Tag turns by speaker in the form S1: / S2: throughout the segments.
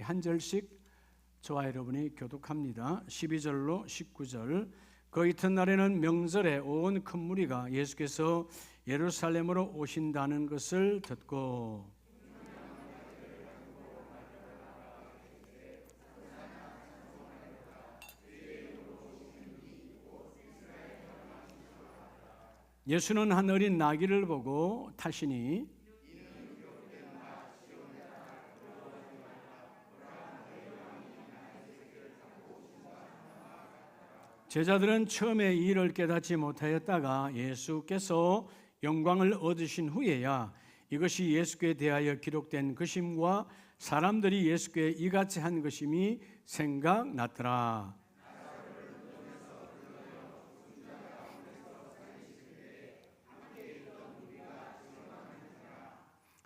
S1: 한 절씩 저와 여러분이 교독합니다. 12절로 19절. 그 이튿날에는 명절에 온 큰 무리가 예수께서 예루살렘으로 오신다는 것을 듣고 예수는 한 어린 나귀를 보고 타시니 제자들은 처음에 이 일을 깨닫지 못하였다가 예수께서 영광을 얻으신 후에야 이것이 예수께 대하여 기록된 것임과 사람들이 예수께 이같이 한 것임이 생각났더라.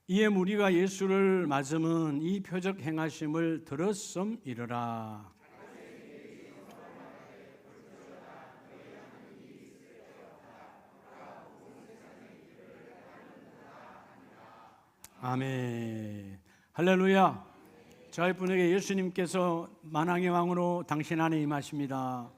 S1: 이에 무리가 예수를 맞으면 이 표적 행하심을 들었음이러라. 아멘. 할렐루야. 저희 분에게 예수님께서 만왕의 왕으로 당신 안에 임하십니다.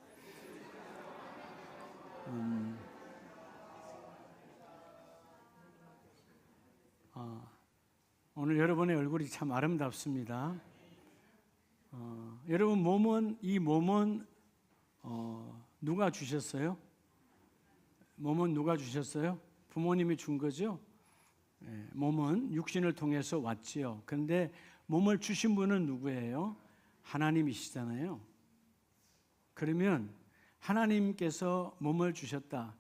S1: 오늘 여러분의 얼굴이 참 아름답습니다. 여러분 이 몸은 누가 주셨어요? 몸은 누가 주셨어요? 부모님이 준 거죠? 몸은 육신을 통해서 왔지요. 그런데 몸을 주신 분은 누구예요? 하나님이시잖아요. 그러면 하나님께서 몸을 주셨다.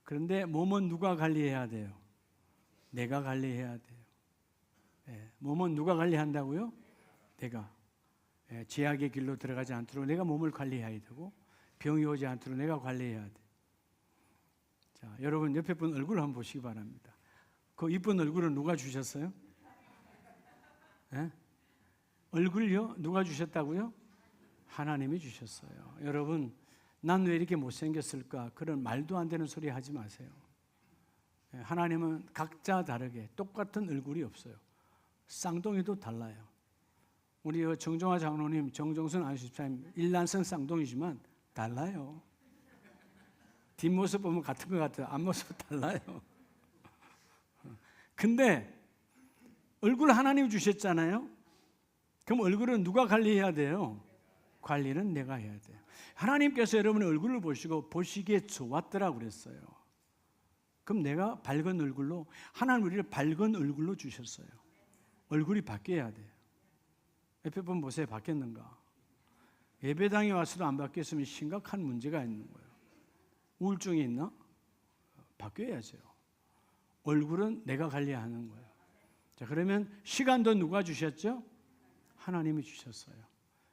S1: 그런데 몸은 누가 관리해야 돼요? 내가 관리해야 돼요. 몸은 누가 관리한다고요? 내가. 제약의 길로 들어가지 않도록 내가 몸을 관리해야 되고 병이 오지 않도록 내가 관리해야 돼. 자, 여러분 옆에 분 얼굴 한번 보시기 바랍니다. 그 이쁜 얼굴은 누가 주셨어요? 얼굴요? 누가 주셨다고요? 하나님이 주셨어요. 여러분, 난 왜 이렇게 못생겼을까? 그런 말도 안 되는 소리 하지 마세요. 하나님은 각자 다르게 똑같은 얼굴이 없어요. 쌍둥이도 달라요. 우리 정종화 장로님, 정종선 안수집사님 일란성 쌍둥이지만 달라요. 뒷모습 보면 같은 것 같아요. 앞모습 달라요. 근데 얼굴 하나님 주셨잖아요. 그럼 얼굴은 누가 관리해야 돼요? 관리는 내가 해야 돼요. 하나님께서 여러분의 얼굴을 보시고 보시기에 좋았더라고 그랬어요. 그럼 내가 밝은 얼굴로, 하나님 우리를 밝은 얼굴로 주셨어요. 얼굴이 바뀌어야 돼요. 옆에 분 보세요. 바뀌었는가? 예배당에 와서도 안 바뀌었으면 심각한 문제가 있는 거예요. 우울증이 있나? 바뀌어야죠. 얼굴은 내가 관리하는 거예요. 자, 그러면 시간도 누가 주셨죠? 하나님이 주셨어요.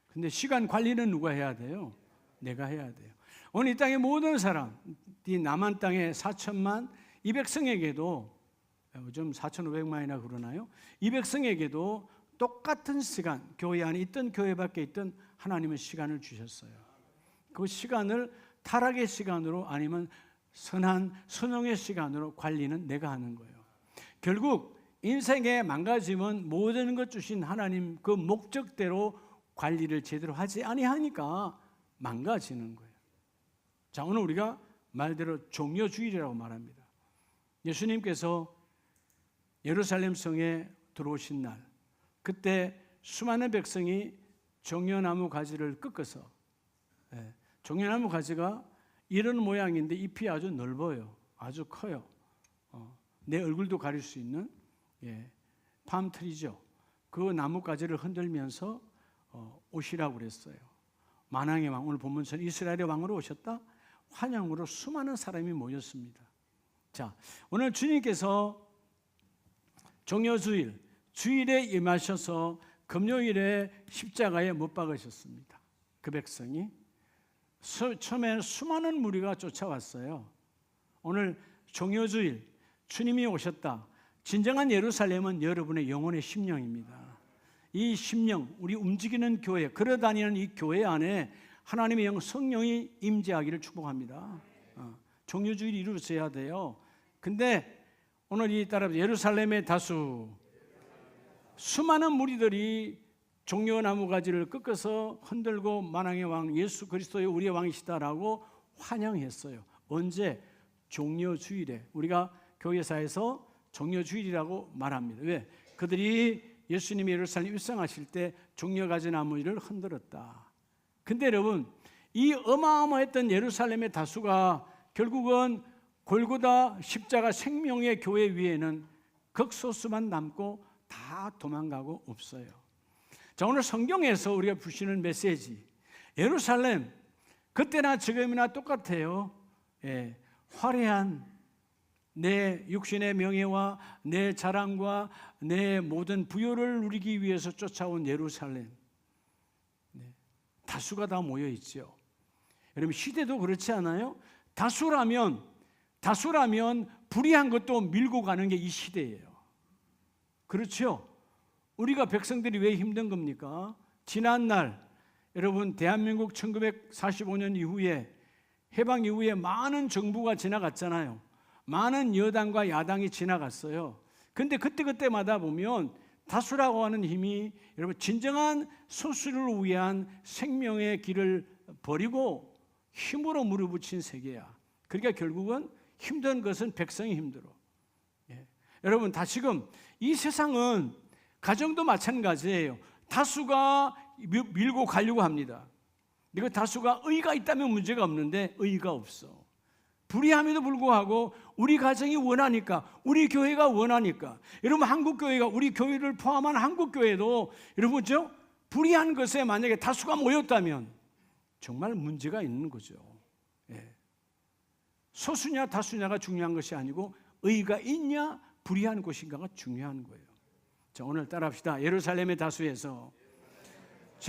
S1: 근데 시간 관리는 누가 해야 돼요? 내가 해야 돼요. 오늘 이 땅의 모든 사람, 이 남한 땅의 4천만, 이 백성에게도 요즘 4,500만이나 그러나요? 이 백성에게도 똑같은 시간, 교회 안에 있던 교회 밖에 있던 하나님은 시간을 주셨어요. 그 시간을 타락의 시간으로 아니면 선한 선용의 시간으로 관리는 내가 하는 거예요. 결국 인생의 망가짐은 모든 것 주신 하나님 그 목적대로 관리를 제대로 하지 아니하니까 망가지는 거예요. 자, 오늘 우리가 말대로 종려주일이라고 말합니다. 예수님께서 예루살렘 성에 들어오신 날, 그때 수많은 백성이 종려나무 가지를 꺾어서, 종려나무 가지가 이런 모양인데 잎이 아주 넓어요. 아주 커요. 내 얼굴도 가릴 수 있는 팜트리죠. 그 나뭇가지를 흔들면서 오시라고 그랬어요. 만왕의 왕, 오늘 본문처럼 이스라엘의 왕으로 오셨다. 환영으로 수많은 사람이 모였습니다. 자, 오늘 주님께서 종려주일, 주일에 임하셔서 금요일에 십자가에 못 박으셨습니다. 그 백성이 처음에 수많은 무리가 쫓아왔어요. 오늘 종려주일, 주님이 오셨다. 진정한 예루살렘은 여러분의 영혼의 심령입니다. 이 심령, 우리 움직이는 교회, 걸어다니는 이 교회 안에 하나님의 영, 성령이 임재하기를 축복합니다. 종려주일이 이루어져야 돼요. 근데 오늘 이 따라 예루살렘의 다수, 수많은 무리들이 종려나무 가지를 꺾어서 흔들고 만왕의 왕 예수 그리스도의 우리의 왕이시다라고 환영했어요. 언제? 종려주일에. 우리가 교회사에서 종려주일이라고 말합니다. 왜? 그들이 예수님이 예루살렘 입성하실 때 종려가지 나무를 흔들었다. 근데 여러분, 이 어마어마했던 예루살렘의 다수가 결국은 골고다 십자가 생명의 교회 위에는 극소수만 남고 다 도망가고 없어요. 자, 오늘 성경에서 우리가 부시는 메시지, 예루살렘 그때나 지금이나 똑같아요. 화려한 내 육신의 명예와 내 자랑과 내 모든 부요를 누리기 위해서 쫓아온 예루살렘, 다수가 다 모여 있죠. 여러분, 시대도 그렇지 않아요? 다수라면 불의한 것도 밀고 가는 게 이 시대예요. 그렇죠? 우리가 백성들이 왜 힘든 겁니까? 지난날 여러분, 대한민국 1945년 이후에, 해방 이후에 많은 정부가 지나갔잖아요. 많은 여당과 야당이 지나갔어요. 근데 그때마다 보면 다수라고 하는 힘이 여러분 진정한 소수를 위한 생명의 길을 버리고 힘으로 무릎붙인 세계야. 그러니까 결국은 힘든 것은 백성이 힘들어. 여러분, 다시금 이 세상은 가정도 마찬가지예요. 다수가 밀고 가려고 합니다. 그 다수가 의가 있다면 문제가 없는데 의가 없어. 불의함에도 불구하고 우리 가정이 원하니까, 우리 교회가 원하니까, 여러분 한국교회가, 우리 교회를 포함한 한국교회도 여러분 불의한 것에 만약에 다수가 모였다면 정말 문제가 있는 거죠. 소수냐 다수냐가 중요한 것이 아니고 의가 있냐 불의한 것인가가 중요한 거예요. 자, 오늘 따라합시다. 예루살렘의 다수에서,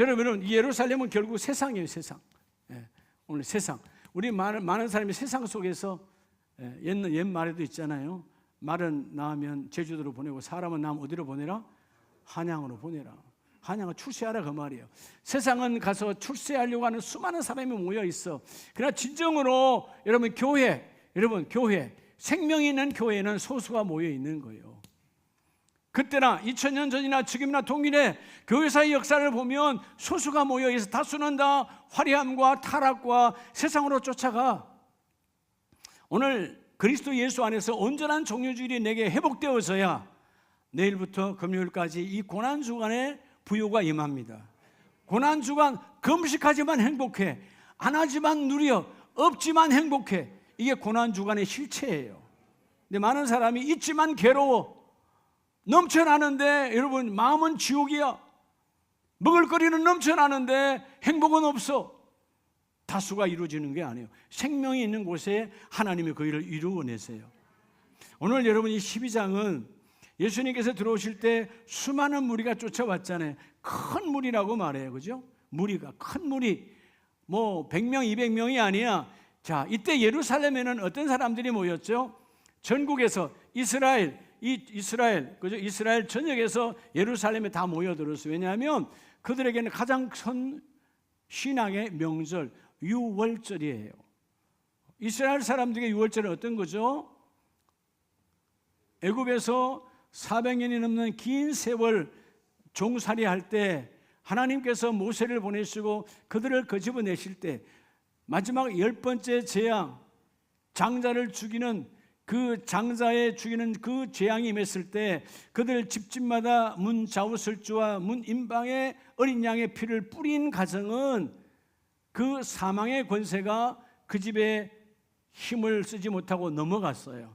S1: 여러분, 이 예루살렘은 결국 세상이에요. 세상. 오늘 세상. 우리 많은 사람이 세상 속에서, 옛 말에도 있잖아요. 말은 낳으면 제주도로 보내고 사람은 낳으면 어디로 보내라? 한양으로 보내라. 한양은 출세하라 그 말이에요. 세상은 가서 출세하려고 하는 수많은 사람이 모여 있어. 그러나 진정으로 여러분 교회, 생명이 있는 교회는 소수가 모여 있는 거예요. 그때나 2000년 전이나 지금이나 동일해 교회사의 역사를 보면 소수가 모여 있어 다수는 다 화려함과 타락과 세상으로 쫓아가. 오늘 그리스도 예수 안에서 온전한 종려주일이 내게 회복되어서야 내일부터 금요일까지 이 고난주간에 부요가 임합니다. 고난주간 금식하지만 행복해, 안 하지만 누려, 없지만 행복해. 이게 고난주간의 실체예요. 근데 많은 사람이 있지만 괴로워, 넘쳐나는데 여러분 마음은 지옥이야. 먹을거리는 넘쳐나는데 행복은 없어. 다수가 이루어지는 게 아니에요. 생명이 있는 곳에 하나님이 그 일을 이루어내세요. 오늘 여러분 이 12장은 예수님께서 들어오실 때 수많은 무리가 쫓아왔잖아요. 큰 무리라고 말해요. 그죠? 무리가, 큰 무리. 뭐 100명, 200명이 아니야. 자, 이때 예루살렘에는 어떤 사람들이 모였죠? 전국에서 이스라엘, 그죠? 이스라엘 전역에서 예루살렘에 다 모여들었어요. 왜냐하면 그들에게는 가장 큰 신앙의 명절, 유월절이에요. 이스라엘 사람들에게 유월절은 어떤 거죠? 애굽에서 400년이 넘는 긴 세월 종살이 할 때 하나님께서 모세를 보내시고 그들을 거집어내실 때 마지막 10번째 재앙, 장자를 죽이는 그 장자에 죽이는 그 재앙이 임했을 때 그들 집집마다 문 좌우설주와 문 임방에 어린 양의 피를 뿌린 가정은 그 사망의 권세가 그 집에 힘을 쓰지 못하고 넘어갔어요.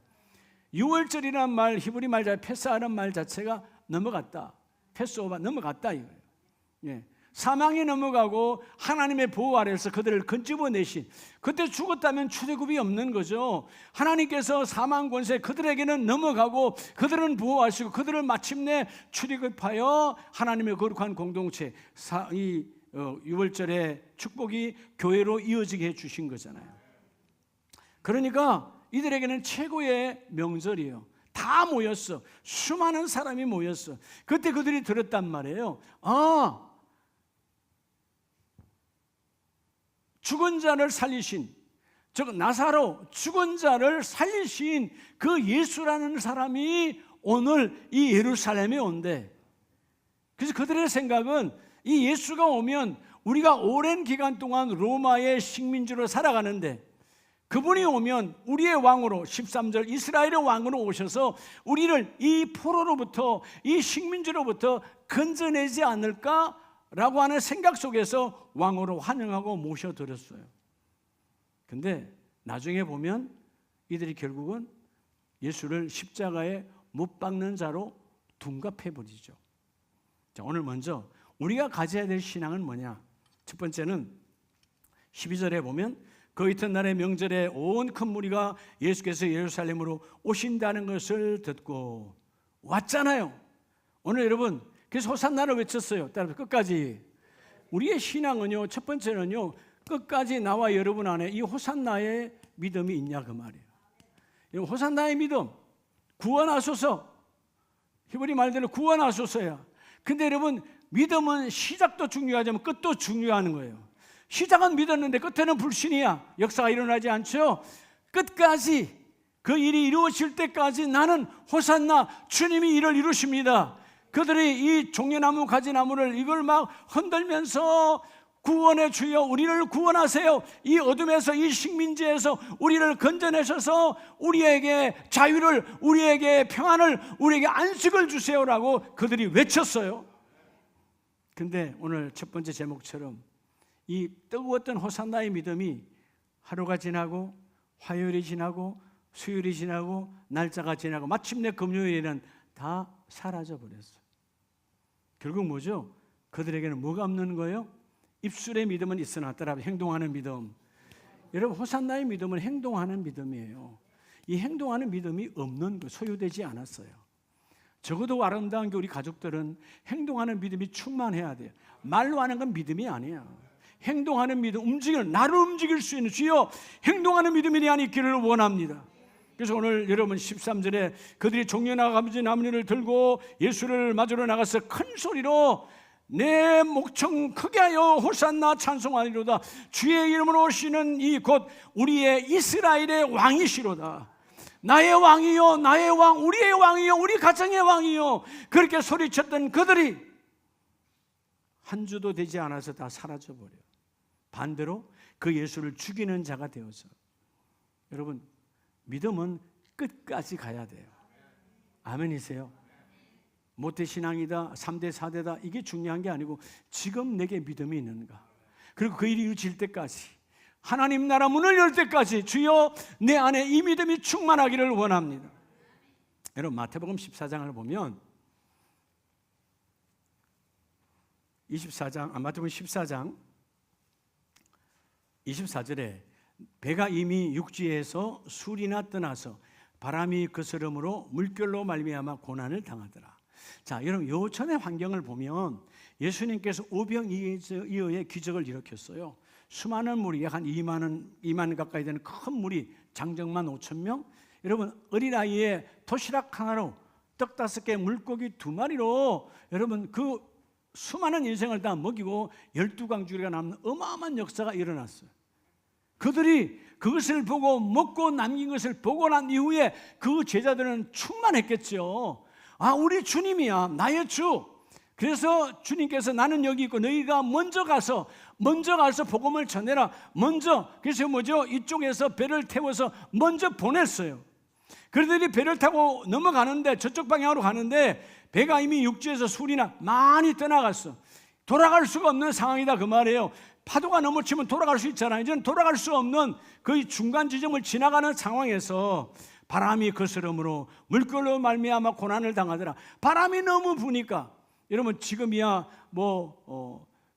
S1: 유월절이라는 말, 히브리 말 패스하는 말 자체가 넘어갔다, 패스오바, 넘어갔다 이거예요. 사망이 넘어가고 하나님의 보호 아래에서 그들을 건집어내신, 그때 죽었다면 출애굽이 없는 거죠. 하나님께서 사망 권세 그들에게는 넘어가고 그들은 보호하시고 그들을 마침내 출애굽하여 하나님의 거룩한 공동체, 이 유월절의 축복이 교회로 이어지게 해주신 거잖아요. 그러니까 이들에게는 최고의 명절이에요. 다 모였어. 수많은 사람이 모였어. 그때 그들이 들었단 말이에요. 죽은 자를 살리신, 즉 나사로, 죽은 자를 살리신 그 예수라는 사람이 오늘 이 예루살렘에 온대. 그래서 그들의 생각은 이 예수가 오면 우리가 오랜 기간 동안 로마의 식민지로 살아가는데 그분이 오면 우리의 왕으로 13절 이스라엘의 왕으로 오셔서 우리를 이 포로로부터 이 식민지로부터 건져내지 않을까라고 하는 생각 속에서 왕으로 환영하고 모셔드렸어요. 근데 나중에 보면 이들이 결국은 예수를 십자가에 못 박는 자로 둔갑해버리죠. 자, 오늘 먼저 우리가 가져야 될 신앙은 뭐냐? 첫 번째는 12절에 보면 그 이튿날의 명절에 온 큰 무리가 예수께서 예루살렘으로 오신다는 것을 듣고 왔잖아요. 오늘 여러분 그래서 호산나를 외쳤어요. 따라서 끝까지. 우리의 신앙은요, 첫 번째는요, 끝까지 나와 여러분 안에 이 호산나의 믿음이 있냐 그 말이에요. 호산나의 믿음, 구원하소서. 히브리 말대로 구원하소서야. 근데 여러분 믿음은 시작도 중요하지만 끝도 중요한 거예요. 시작은 믿었는데 끝에는 불신이야. 역사가 일어나지 않죠. 끝까지 그 일이 이루어질 때까지 나는 호산나, 주님이 일을 이루십니다. 그들이 이 종려나무 가지나무를 이걸 막 흔들면서 구원의 주여 우리를 구원하세요. 이 어둠에서 이 식민지에서 우리를 건져내셔서 우리에게 자유를, 우리에게 평안을, 우리에게 안식을 주세요라고 그들이 외쳤어요. 근데 오늘 첫 번째 제목처럼 이 뜨거웠던 호산나의 믿음이 하루가 지나고 화요일이 지나고 수요일이 지나고 날짜가 지나고 마침내 금요일에는 다 사라져 버렸어요. 결국 뭐죠? 그들에게는 뭐가 없는 거예요? 입술의 믿음은 있으나 따라 행동하는 믿음. 여러분 호산나의 믿음은 행동하는 믿음이에요. 이 행동하는 믿음이 없는 거, 소유되지 않았어요. 적어도 아름다운 게 우리 가족들은 행동하는 믿음이 충만해야 돼요. 말로 하는 건 믿음이 아니야. 행동하는 믿음, 나를 움직일 수 있는 주여 행동하는 믿음이 내 안에 있기를 원합니다. 그래서 오늘 여러분 13절에 그들이 종려나무 나무를 들고 예수를 맞으러 나가서 큰 소리로 내 목청 크게 하여 호산나 찬송하리로다. 주의 이름으로 오시는 이 곧 우리의 이스라엘의 왕이시로다. 나의 왕이요, 나의 왕, 우리의 왕이요, 우리 가정의 왕이요. 그렇게 소리쳤던 그들이 한 주도 되지 않아서 다 사라져버려요. 반대로 그 예수를 죽이는 자가 되어서. 여러분 믿음은 끝까지 가야 돼요. 아멘이세요? 모태신앙이다, 3대 4대다 이게 중요한 게 아니고 지금 내게 믿음이 있는가, 그리고 그 일이 이루어질 때까지 하나님 나라 문을 열 때까지 주여 내 안에 이 믿음이 충만하기를 원합니다. 여러분 마태복음 14장을 보면 마태복음 14장 24절에 배가 이미 육지에서 술이나 떠나서 바람이 거스름으로 물결로 말미암아 고난을 당하더라. 자, 여러분 요천의 환경을 보면 예수님께서 오병이어의 기적을 일으켰어요. 수많은 물이 약 한 2만 가까이 되는 큰 물이 장정만 5,000명. 여러분 어린아이의 도시락 하나로 떡 5개 물고기 2마리로 여러분 그 수많은 인생을 다 먹이고 12강줄기가 남는 어마어마한 역사가 일어났어요. 그들이 그것을 보고 먹고 남긴 것을 보고 난 이후에 그 제자들은 충만했겠죠. 아, 우리 주님이야, 나의 주. 그래서 주님께서 나는 여기 있고 너희가 먼저 가서 복음을 전해라. 그래서 뭐죠? 이쪽에서 배를 태워서 먼저 보냈어요. 그들이 배를 타고 넘어가는데 저쪽 방향으로 가는데 배가 이미 육지에서 술이나 많이 떠나갔어. 돌아갈 수가 없는 상황이다 그 말이에요. 파도가 넘어치면 돌아갈 수 있잖아요. 이제는 돌아갈 수 없는 그 중간 지점을 지나가는 상황에서 바람이 거스름으로 물결로 말미암아 고난을 당하더라. 바람이 너무 부니까 여러분 지금이야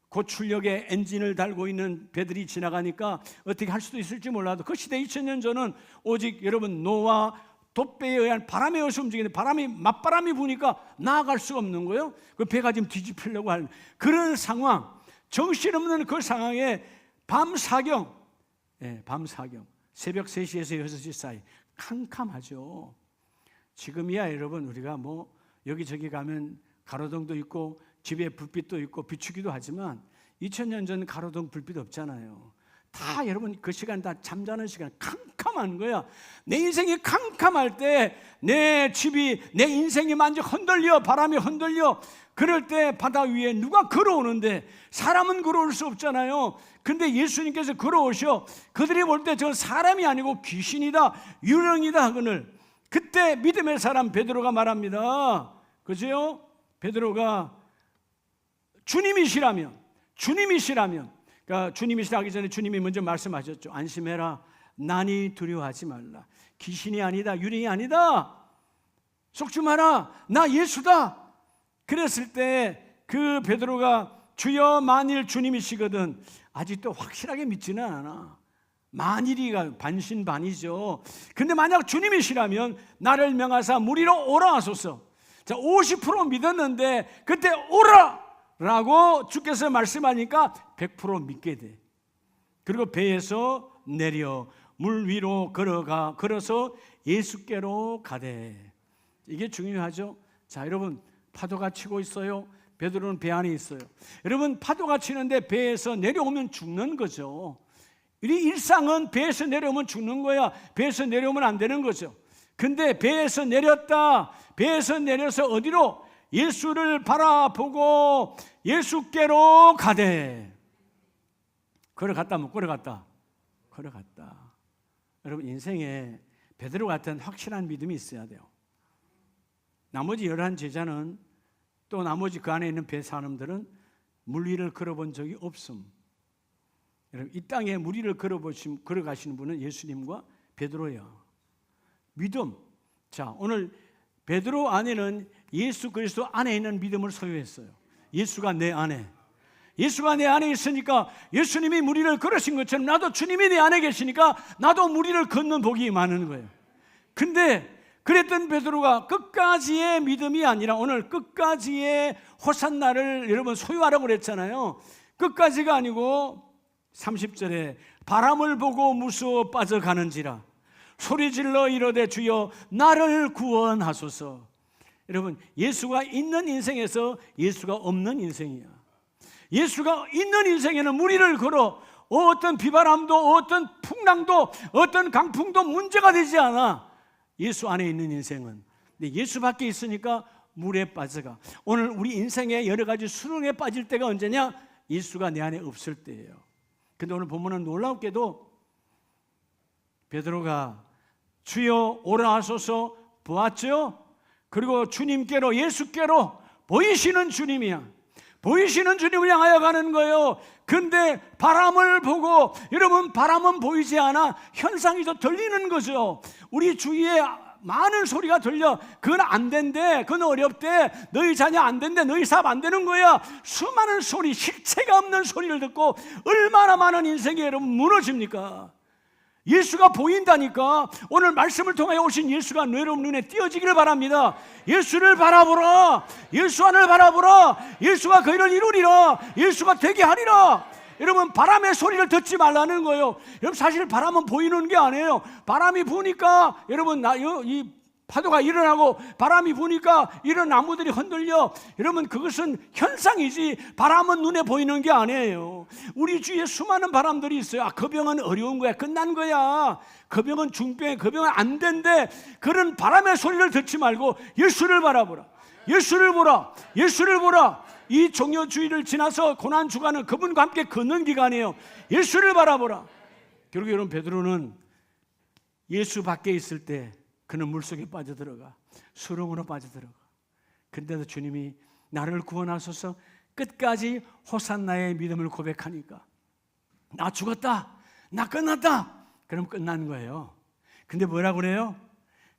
S1: 고출력의 엔진을 달고 있는 배들이 지나가니까 어떻게 할 수도 있을지 몰라도 그 시대 2000년 전은 오직 여러분 노와 돛배에 의한 바람에 의해서 움직이는데 맞바람이 부니까 나아갈 수가 없는 거예요. 그 배가 지금 뒤집히려고 하는 그런 상황, 정신없는 그 상황에 밤 사경 새벽 3시에서 6시 사이 캄캄하죠. 지금이야 여러분 우리가 여기저기 가면 가로등도 있고 집에 불빛도 있고 비추기도 하지만 2000년 전 가로등 불빛 없잖아요. 다 여러분 그 시간 다 잠자는 시간 캄캄한 거야. 내 인생이 캄캄할 때 내 집이 내 인생이 만약 흔들려 바람이 흔들려 그럴 때 바다 위에 누가 걸어오는데 사람은 걸어올 수 없잖아요. 근데 예수님께서 걸어오셔 그들이 볼 때 저 사람이 아니고 귀신이다, 유령이다 하거늘 그때 믿음의 사람 베드로가 말합니다. 그죠? 베드로가 주님이시라면 그러니까 주님이시라 하기 전에 주님이 먼저 말씀하셨죠. 안심해라. 난이 두려워하지 말라. 귀신이 아니다. 유령이 아니다. 속지 마라. 나 예수다. 그랬을 때 그 베드로가 주여 만일 주님이시거든 아직도 확실하게 믿지는 않아. 만일이가 반신반의죠. 근데 만약 주님이시라면 나를 명하사 무리로 오라 하소서. 자, 50% 믿었는데 그때 오라! 라고 주께서 말씀하니까 100% 믿게 돼. 그리고 배에서 내려 물 위로 걸어서 예수께로 가되. 이게 중요하죠. 자, 여러분 파도가 치고 있어요. 베드로는 배 안에 있어요. 여러분 파도가 치는데 배에서 내려오면 죽는 거죠. 우리 일상은 배에서 내려오면 죽는 거야. 배에서 내려오면 안 되는 거죠. 근데 배에서 내렸다. 배에서 내려서 어디로? 예수를 바라보고 예수께로 가되. 걸어갔다 못 걸어갔다? 걸어갔다. 여러분 인생에 베드로 같은 확실한 믿음이 있어야 돼요. 나머지 11 제자는 또 나머지 그 안에 있는 배 사람들은 물 위를 걸어본 적이 없음. 여러분 이 땅에 물 위를 걸어가시는 분은 예수님과 베드로야. 믿음. 자, 오늘 베드로 안에는 예수 그리스도 안에 있는 믿음을 소유했어요. 예수가 내 안에. 예수가 내 안에 있으니까 예수님이 물 위를 걸으신 것처럼 나도 주님이 내 안에 계시니까 나도 물 위를 걷는 복이 많은 거예요. 근데 그랬던 베드로가 끝까지의 믿음이 아니라 오늘 끝까지의 호산나를 여러분 소유하라고 그랬잖아요. 끝까지가 아니고 30절에 바람을 보고 무서워 빠져가는지라 소리질러 이르되 주여 나를 구원하소서. 여러분 예수가 있는 인생에서 예수가 없는 인생이야. 예수가 있는 인생에는 무리를 걸어 어떤 비바람도 어떤 풍랑도 어떤 강풍도 문제가 되지 않아. 예수 안에 있는 인생은. 근데 예수 밖에 있으니까 물에 빠져가. 오늘 우리 인생에 여러 가지 수렁에 빠질 때가 언제냐? 예수가 내 안에 없을 때예요. 근데 오늘 본문은 놀랍게도 베드로가 주여 오라 하소서 보았죠? 그리고 주님께로 예수께로 보이시는 주님이야. 보이시는 주님을 향하여 가는 거예요. 근데 바람을 보고 여러분 바람은 보이지 않아 현상이 더 들리는 거죠. 우리 주위에 많은 소리가 들려. 그건 안 된대. 그건 어렵대. 너희 자녀 안 된대. 너희 사업 안 되는 거야. 수많은 소리, 실체가 없는 소리를 듣고 얼마나 많은 인생이 여러분 무너집니까? 예수가 보인다니까. 오늘 말씀을 통하여 오신 예수가 여러분 눈에 띄어지기를 바랍니다. 예수를 바라보라. 예수 안을 바라보라. 예수가 그 일을 이루리라. 예수가 되게 하리라. 여러분 바람의 소리를 듣지 말라는 거예요. 여러분 사실 바람은 보이는 게 아니에요. 바람이 부니까 여러분 이 파도가 일어나고 바람이 부니까 이런 나무들이 흔들려. 여러분 그것은 현상이지 바람은 눈에 보이는 게 아니에요. 우리 주위에 수많은 바람들이 있어요. 그 병은 어려운 거야. 끝난 거야. 그 병은 중병이야. 그 병은 안 된대. 그런 바람의 소리를 듣지 말고 예수를 바라보라. 예수를 보라. 예수를 보라. 이 종료주의를 지나서 고난주간은 그분과 함께 걷는 기간이에요. 예수를 바라보라. 결국 여러분 베드로는 예수 밖에 있을 때 그는 물속에 빠져들어가. 수렁으로 빠져들어가. 근데도 주님이 나를 구원하소서 끝까지 호산나의 믿음을 고백하니까 나 죽었다. 나 끝났다. 그럼 끝난 거예요. 근데 뭐라고 그래요?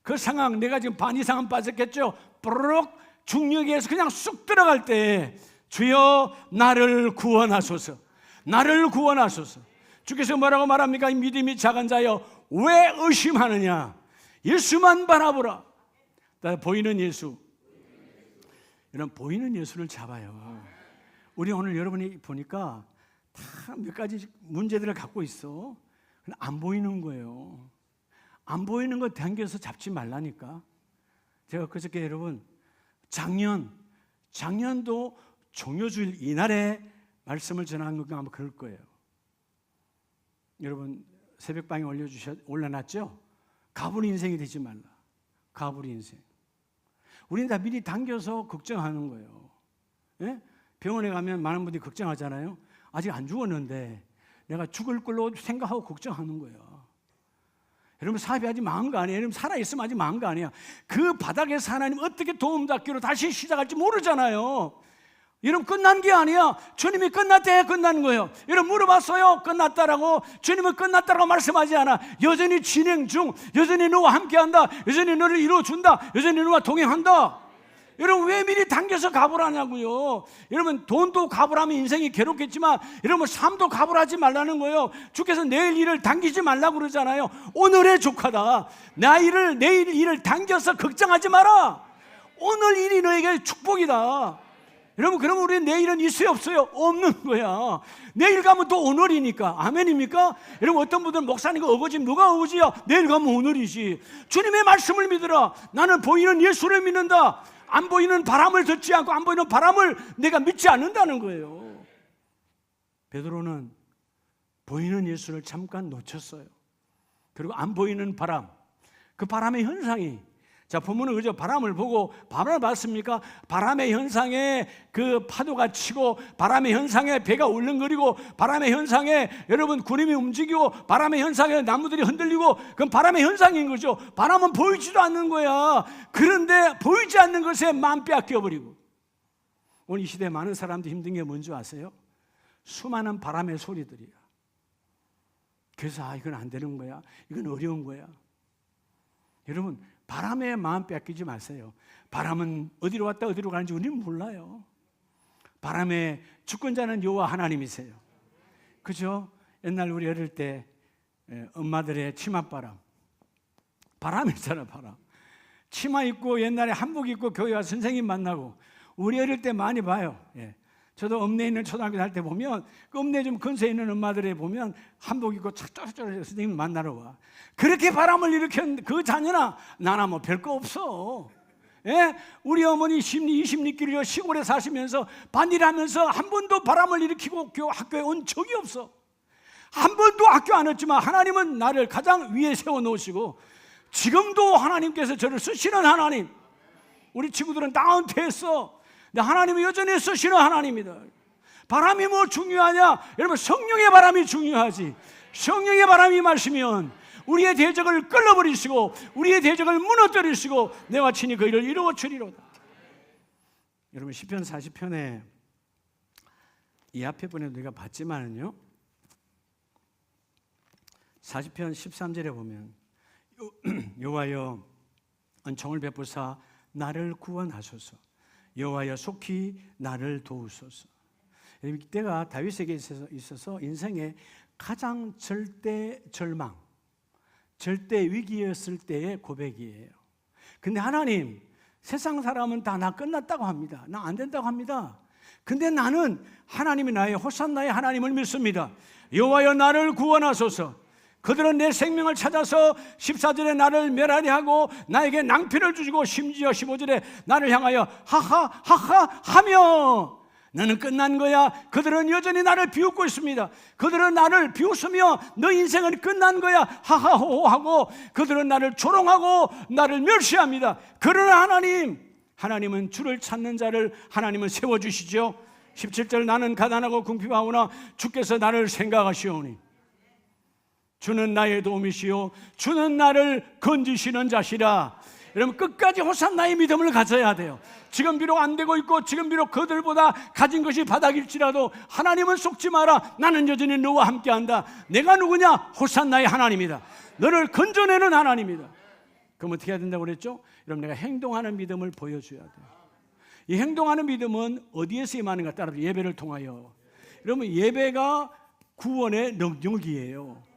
S1: 그 상황 내가 지금 반 이상은 빠졌겠죠. 뽀로록 중력에서 그냥 쑥 들어갈 때 주여 나를 구원하소서. 나를 구원하소서. 주께서 뭐라고 말합니까? 이 믿음이 작은 자여 왜 의심하느냐. 예수만 바라보라. 보이는 예수. 여러분 보이는 예수를 잡아요. 우리 오늘 여러분이 보니까 다 몇 가지 문제들을 갖고 있어. 안 보이는 거예요. 안 보이는 거 당겨서 잡지 말라니까. 제가 그저께 여러분 작년도 종료주일 이날에 말씀을 전한 건가 아마 그럴 거예요. 여러분 새벽방에 올려놨죠? 가불 인생이 되지 말라. 가불 인생. 우리는 다 미리 당겨서 걱정하는 거예요. 예? 병원에 가면 많은 분들이 걱정하잖아요. 아직 안 죽었는데 내가 죽을 걸로 생각하고 걱정하는 거예요. 여러분, 사업이 아직 망한 거 아니에요. 여러분, 살아있으면 아직 망한 거 아니야. 그 바닥에서 하나님 어떻게 도움닫기로 다시 시작할지 모르잖아요. 여러분, 끝난 게 아니야. 주님이 끝났대, 끝난 거예요. 여러분, 물어봤어요? 끝났다라고. 주님은 끝났다라고 말씀하지 않아. 여전히 진행 중, 여전히 너와 함께한다, 여전히 너를 이루어준다, 여전히 너와 동행한다. 여러분, 왜 미리 당겨서 가불하냐고요. 여러분, 돈도 가불하면 인생이 괴롭겠지만 여러분, 삶도 가불하지 말라는 거예요. 주께서 내일 일을 당기지 말라고 그러잖아요. 오늘의 조카다. 내일 일을 당겨서 걱정하지 마라. 오늘 일이 너에게 축복이다. 여러분, 그러면 우리 내일은 있어요, 없어요? 없는 거야. 내일 가면 또 오늘이니까. 아멘입니까? 여러분, 어떤 분들은 목사님과 어거지면 누가 어거지야? 내일 가면 오늘이지. 주님의 말씀을 믿으라. 나는 보이는 예수를 믿는다. 안 보이는 바람을 듣지 않고 안 보이는 바람을 내가 믿지 않는다는 거예요. 베드로는 보이는 예수를 잠깐 놓쳤어요. 그리고 안 보이는 바람, 그 바람의 현상이, 자, 본문은 그저 바람을 보고 바람을 봤습니까? 바람의 현상에 그 파도가 치고, 바람의 현상에 배가 울렁거리고, 바람의 현상에 여러분 구름이 움직이고, 바람의 현상에 나무들이 흔들리고, 그건 바람의 현상인 거죠. 바람은 보이지도 않는 거야. 그런데 보이지 않는 것에 마음 빼앗겨버리고. 오늘 이 시대에 많은 사람들이 힘든 게 뭔지 아세요? 수많은 바람의 소리들이야. 그래서 이건 안 되는 거야, 이건 어려운 거야. 여러분, 바람에 마음 뺏기지 마세요. 바람은 어디로 왔다 어디로 가는지 우리는 몰라요. 바람의 주권자는 여호와 하나님이세요. 그죠? 옛날 우리 어릴 때 엄마들의 치맛바람, 바람 있잖아, 바람. 치마 입고 옛날에 한복 입고 교회 와서 선생님 만나고, 우리 어릴 때 많이 봐요. 저도 읍내에 있는 초등학교 다닐 때 보면, 그 읍내에 좀 근처에 있는 엄마들에 보면 한복 입고 쫙쫙쫙 선생님 만나러 와. 그렇게 바람을 일으켰는데 그 자녀나 나나 뭐 별거 없어. 우리 어머니 20리길을 시골에 사시면서 반일하면서 한 번도 바람을 일으키고 학교에 온 적이 없어. 한 번도 학교 안 왔지만 하나님은 나를 가장 위에 세워놓으시고, 지금도 하나님께서 저를 쓰시는 하나님. 우리 친구들은 다 은퇴했어. 근데 하나님은 여전히 쓰시는 하나님이다. 바람이 뭐 중요하냐? 여러분, 성령의 바람이 중요하지. 성령의 바람이 마시면 우리의 대적을 끌어버리시고 우리의 대적을 무너뜨리시고 내와 친히 그 일을 이루어 주리로다. 여러분, 시편 40편에 이 앞에 분에도 우리가 봤지만은요, 40편 13절에 보면 여호와여 은총을 베푸사 나를 구원하소서. 여호와여 속히 나를 도우소서. 이때가 다윗에게 있어서 인생의 가장 절대 절망, 절대 위기였을 때의 고백이에요. 근데 하나님, 세상 사람은 다 나 끝났다고 합니다. 나 안 된다고 합니다. 근데 나는 하나님이 나의 호산나의 하나님을 믿습니다. 여호와여 나를 구원하소서. 그들은 내 생명을 찾아서 14절에 나를 멸하리 하고 나에게 낭피를 주시고 심지어 15절에 나를 향하여 하하 하하 하며 너는 끝난 거야. 그들은 여전히 나를 비웃고 있습니다. 그들은 나를 비웃으며 너 인생은 끝난 거야 하하호호 하고 그들은 나를 조롱하고 나를 멸시합니다. 그러나 하나님은 주를 찾는 자를 하나님은 세워주시죠. 17절 나는 가난하고 궁핍하오나 주께서 나를 생각하시오니 주는 나의 도움이시요 주는 나를 건지시는 자시라. 여러분, 끝까지 호산나의 믿음을 가져야 돼요. 지금 비록 안 되고 있고 지금 비록 그들보다 가진 것이 바닥일지라도 하나님은 속지 마라. 나는 여전히 너와 함께한다. 내가 누구냐? 호산나의 하나님이다. 너를 건져내는 하나님이다. 그럼 어떻게 해야 된다고 그랬죠? 여러분, 내가 행동하는 믿음을 보여줘야 돼요. 이 행동하는 믿음은 어디에서 임하는가 따라서 예배를 통하여. 여러분, 예배가 구원의 능력이에요.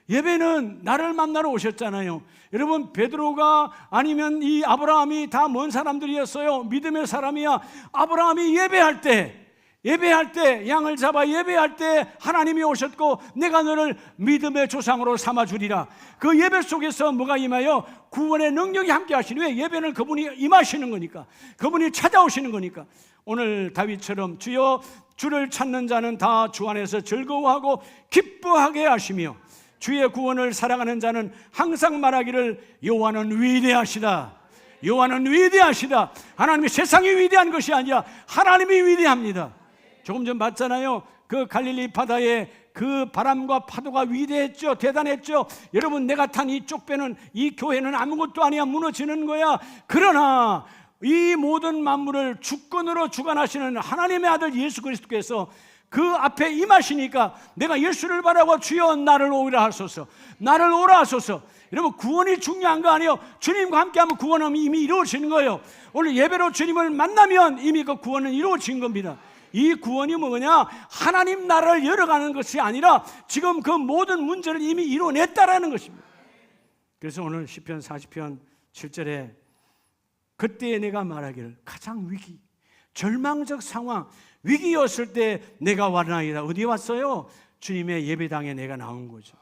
S1: 예배는 나를 만나러 오셨잖아요. 여러분, 베드로가 아니면 이 아브라함이 다 먼 사람들이었어요. 믿음의 사람이야. 아브라함이 예배할 때 양을 잡아 예배할 때 하나님이 오셨고 내가 너를 믿음의 조상으로 삼아주리라. 그 예배 속에서 뭐가 임하여? 구원의 능력이 함께 하시니. 왜? 예배는 그분이 임하시는 거니까, 그분이 찾아오시는 거니까. 오늘 다윗처럼 주여 주를 찾는 자는 다 주 안에서 즐거워하고 기뻐하게 하시며 주의 구원을 사랑하는 자는 항상 말하기를 여호와는 위대하시다. 여호와는 위대하시다. 하나님이 세상이 위대한 것이 아니라 하나님이 위대합니다. 조금 전 봤잖아요. 그 갈릴리 바다에 그 바람과 파도가 위대했죠. 대단했죠. 여러분, 내가 탄 이쪽 배는, 이 교회는 아무것도 아니야. 무너지는 거야. 그러나 이 모든 만물을 주권으로 주관하시는 하나님의 아들 예수 그리스도께서 그 앞에 임하시니까 내가 예수를 바라고 주여 나를 오라 하소서, 나를 오라 하소서. 여러분, 구원이 중요한 거 아니에요. 주님과 함께하면 구원은 이미 이루어지는 거예요. 오늘 예배로 주님을 만나면 이미 그 구원은 이루어진 겁니다. 이 구원이 뭐냐? 하나님 나라를 열어가는 것이 아니라 지금 그 모든 문제를 이미 이뤄냈다라는 것입니다. 그래서 오늘 시편 40편 7절에 그때 내가 말하기를 가장 위기, 절망적 상황, 위기였을 때 내가 왔나이다. 어디에 왔어요? 주님의 예배당에 내가 나온 거죠.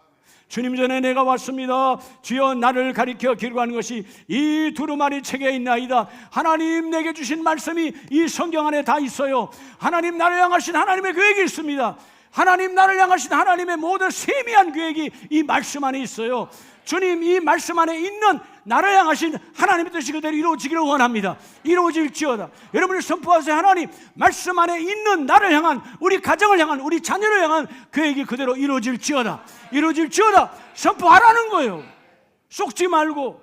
S1: 주님 전에 내가 왔습니다. 주여 나를 가리켜 기록하는 것이 이 두루마리 책에 있나이다. 하나님 내게 주신 말씀이 이 성경 안에 다 있어요. 하나님 나를 향하신 하나님의 계획이 있습니다. 하나님 나를 향하신 하나님의 모든 세미한 계획이 이 말씀 안에 있어요. 주님, 이 말씀 안에 있는 나를 향하신 하나님의 뜻이 그대로 이루어지기를 원합니다. 이루어질지어다. 여러분이 선포하세요. 하나님, 말씀 안에 있는 나를 향한, 우리 가정을 향한, 우리 자녀를 향한 계획이 그대로 이루어질지어다. 이루어질지어다. 선포하라는 거예요. 속지 말고.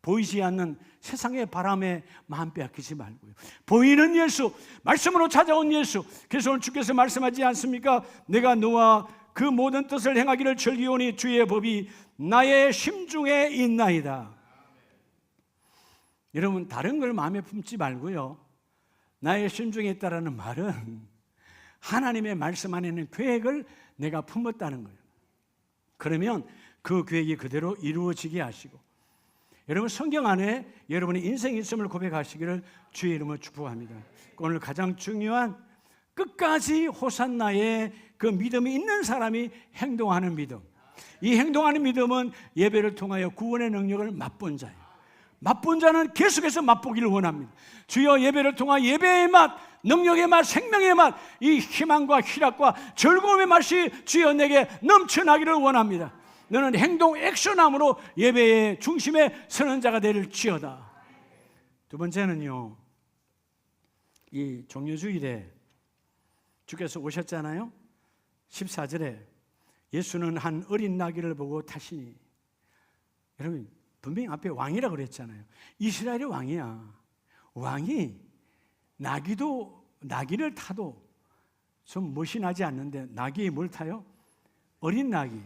S1: 보이지 않는 세상의 바람에 마음 빼앗기지 말고요. 보이는 예수, 말씀으로 찾아온 예수. 그래서 오늘 주께서 말씀하지 않습니까? 내가 너와 그 모든 뜻을 행하기를 즐기오니 주의 법이 나의 심중에 있나이다. 여러분, 다른 걸 마음에 품지 말고요, 나의 심중에 있다라는 말은 하나님의 말씀 안에 있는 계획을 내가 품었다는 거예요. 그러면 그 계획이 그대로 이루어지게 하시고, 여러분 성경 안에 여러분의 인생이 있음을 고백하시기를 주의 이름으로 축복합니다. 오늘 가장 중요한 끝까지 호산나의 그 믿음이 있는 사람이 행동하는 믿음. 이 행동하는 믿음은 예배를 통하여 구원의 능력을 맛본 자예요. 맛본 자는 계속해서 맛보기를 원합니다. 주여 예배를 통하 예배의 맛, 능력의 맛, 생명의 맛, 이 희망과 희락과 즐거움의 맛이 주여 내게 넘쳐나기를 원합니다. 너는 행동 액션함으로 예배의 중심에 서는 자가 될지어다. 두 번째는요, 이 종려주일에 주께서 오셨잖아요. 14절에 예수는 한 어린 나귀를 보고 타시니, 여러분 분명히 앞에 왕이라 그랬잖아요. 이스라엘의 왕이야. 왕이 나귀를 타도 좀 멋이 나지 않는데 나귀에 뭘 타요? 어린 나귀.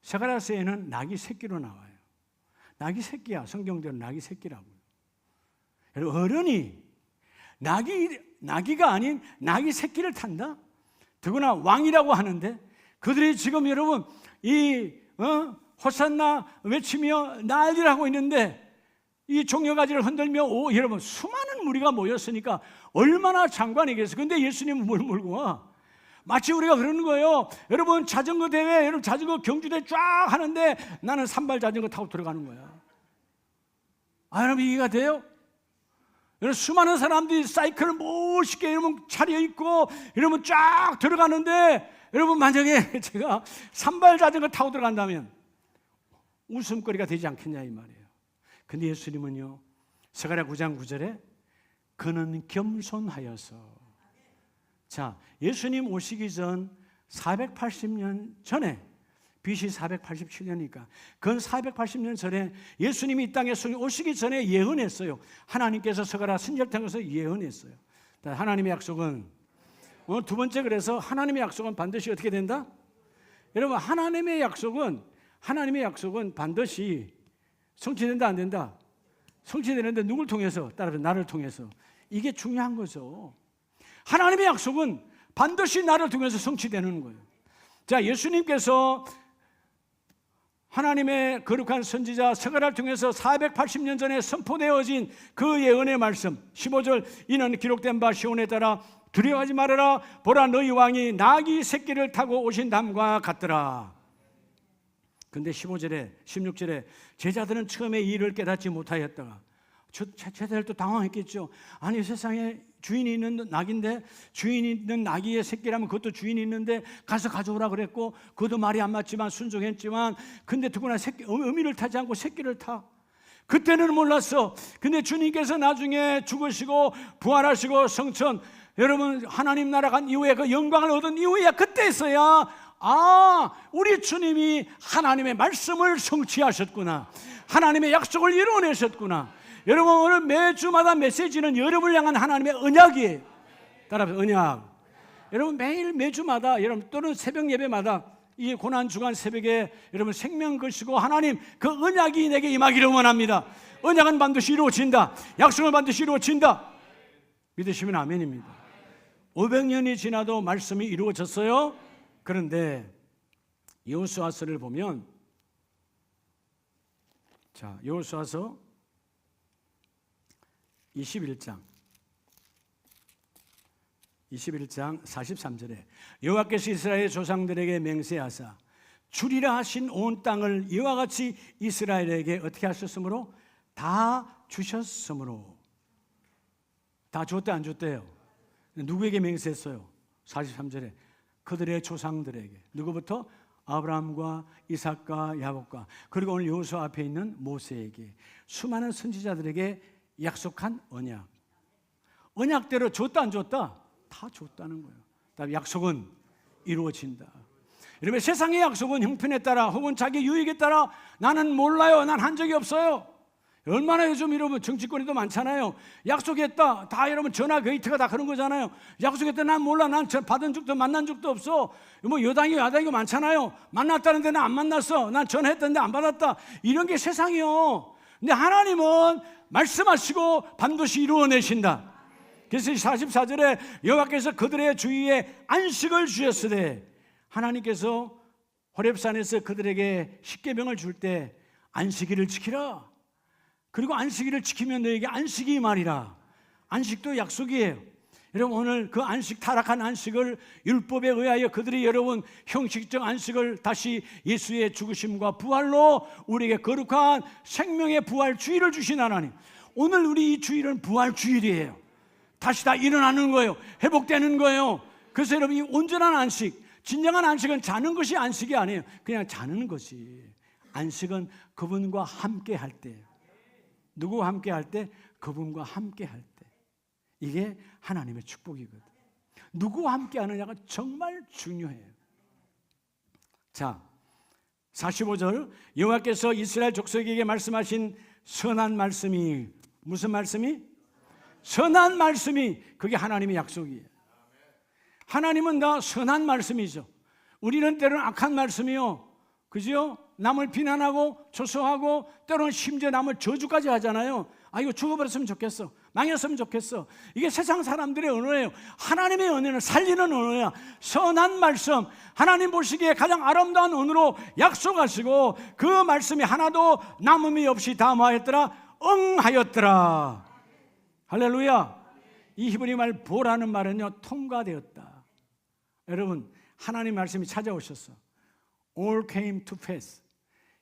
S1: 스가랴서에는 나귀 새끼로 나와요. 나귀 새끼야. 성경대로 나귀 새끼라고요. 여러분, 어른이 나귀가 아닌 나귀 새끼를 탄다? 더구나 왕이라고 하는데 그들이 지금 여러분 호산나 외치며 난리를 하고 있는데 이 종려가지를 흔들며 여러분 수많은 무리가 모였으니까 얼마나 장관이겠어요. 근데 예수님은 뭘 몰고 와? 마치 우리가 그러는 거예요. 여러분 자전거 대회, 여러분 자전거 경주대 쫙 하는데 나는 산발 자전거 타고 들어가는 거야. 여러분 이해가 돼요? 여러분 수많은 사람들이 사이클을 멋있게 여러분 차려입고 여러분 쫙 들어가는데 여러분 만약에 제가 산발 자전거 타고 들어간다면 웃음거리가 되지 않겠냐 이 말이에요. 근데 예수님은요, 스가랴 9장 9절에 그는 겸손하여서, 자, 예수님 오시기 전 480년 전에, BC 487년이니까 근 480년 전에 예수님이 이 땅에 오시기 전에 예언했어요. 하나님께서 스가랴 선지자를 통해서 예언했어요. 하나님의 약속은 오늘 두 번째, 그래서 하나님의 약속은 반드시 어떻게 된다? 여러분 하나님의 약속은 반드시 성취된다 안 된다? 성취되는데 누굴 통해서? 따라서 나를 통해서. 이게 중요한 거죠. 하나님의 약속은 반드시 나를 통해서 성취되는 거예요. 자, 예수님께서 하나님의 거룩한 선지자 스가랴를 통해서 480년 전에 선포되어진 그 예언의 말씀 15절, 이는 기록된 바 시온에 따라 두려워하지 말아라. 보라, 너희 왕이 나귀 새끼를 타고 오신 담과 같더라. 근데 15절에 16절에 제자들은 처음에 이 일을 깨닫지 못하였다가 제자들도 당황했겠죠. 아니 세상에 주인이 있는 낙인데, 주인이 있는 나귀의 새끼라면 그것도 주인이 있는데 가서 가져오라 그랬고 그것도 말이 안 맞지만 순종했지만, 근데 누구나 의미를 타지 않고 새끼를 타. 그때는 몰랐어. 근데 주님께서 나중에 죽으시고 부활하시고 성천, 여러분 하나님 나라 간 이후에 그 영광을 얻은 이후에 그때서야 우리 주님이 하나님의 말씀을 성취하셨구나, 하나님의 약속을 이루어내셨구나. 여러분 오늘 매주마다 메시지는 여러분을 향한 하나님의 언약이에요. 따라서 언약. 여러분 매일 매주마다 여러분 또는 새벽 예배마다 이 고난 주간 새벽에 여러분 생명 거시고 하나님 그 언약이 내게 임하기를 원합니다. 언약은 반드시 이루어진다. 약속은 반드시 이루어진다. 믿으시면 아멘입니다. 500년이 지나도 말씀이 이루어졌어요. 그런데 여호수아서를 보면, 자 여호수아서 21장 43절에 여호와께서 이스라엘 조상들에게 맹세하사 주리라 하신 온 땅을 이와 같이 이스라엘에게 어떻게 하셨으므로? 다 주셨으므로. 다 줬대 안 줬대요? 누구에게 맹세했어요? 43절에 그들의 조상들에게. 누구부터? 아브라함과 이삭과 야곱과, 그리고 오늘 여호수아 앞에 있는 모세에게, 수많은 선지자들에게 약속한 언약. 언약대로 줬다 안 줬다? 다 줬다는 거예요. 다음 약속은 이루어진다. 여러분 세상의 약속은 형편에 따라 혹은 자기 유익에 따라 나는 몰라요, 난 한 적이 없어요. 얼마나 요즘 여러분 정치권에도 많잖아요. 약속했다, 다 여러분 전화 게이트가 다 그런 거잖아요. 약속했다, 난 몰라, 난 받은 적도 만난 적도 없어. 뭐 여당이 야당이 많잖아요. 만났다는데 난 안 만났어, 난 전화했다는데 안 받았다. 이런 게 세상이요. 근데 하나님은 말씀하시고 반드시 이루어내신다. 그래서 44절에 여호와께서 그들의 주위에 안식을 주셨으되, 하나님께서 호렙산에서 그들에게 십계명을 줄 때 안식일을 지키라. 그리고 안식일을 지키면 너에게 안식이 임하리라. 안식도 약속이에요. 여러분 오늘 그 안식, 타락한 안식을 율법에 의하여 그들이 여러분 형식적 안식을 다시 예수의 죽으심과 부활로 우리에게 거룩한 생명의 부활 주일을 주신 하나님, 오늘 우리 이 주일은 부활 주일이에요. 다시 다 일어나는 거예요. 회복되는 거예요. 그래서 여러분 이 온전한 안식, 진정한 안식은 자는 것이 안식이 아니에요. 그냥 자는 것이. 안식은 그분과 함께 할 때. 누구와 함께 할 때? 그분과 함께 할 때. 이게 하나님의 축복이거든. 누구와 함께 하느냐가 정말 중요해요. 자, 45절 여호와께서 이스라엘 족속에게 말씀하신 선한 말씀이, 무슨 말씀이? 선한 말씀이, 그게 하나님의 약속이에요. 하나님은 다 선한 말씀이죠. 우리는 때로는 악한 말씀이요, 그죠? 남을 비난하고 조소하고 때로는 심지어 남을 저주까지 하잖아요. 이거 죽어버렸으면 좋겠어, 망했으면 좋겠어. 이게 세상 사람들의 언어예요. 하나님의 언어는 살리는 언어야. 선한 말씀, 하나님 보시기에 가장 아름다운 언어로 약속하시고 그 말씀이 하나도 남음이 없이 담하였더라, 응하였더라. 할렐루야. 이 히브리 말 보라는 말은요, 통과되었다. 여러분 하나님 말씀이 찾아오셨어. All came to pass.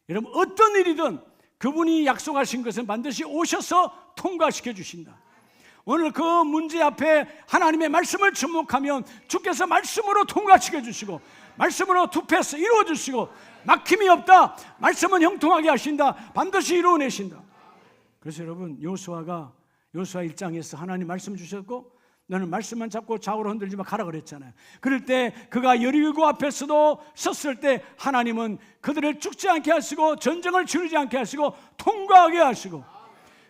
S1: 여러분 어떤 일이든 그분이 약속하신 것은 반드시 오셔서 통과시켜 주신다. 오늘 그 문제 앞에 하나님의 말씀을 주목하면 주께서 말씀으로 통과시켜 주시고 말씀으로 투패스 이루어 주시고 막힘이 없다. 말씀은 형통하게 하신다. 반드시 이루어내신다. 그래서 여러분 여호수아 1장에서 하나님 말씀 주셨고 너는 말씀만 잡고 좌우로 흔들지 마 가라 그랬잖아요. 그럴 때 그가 여리고 앞에서도 섰을 때 하나님은 그들을 죽지 않게 하시고 전쟁을 치르지 않게 하시고 통과하게 하시고,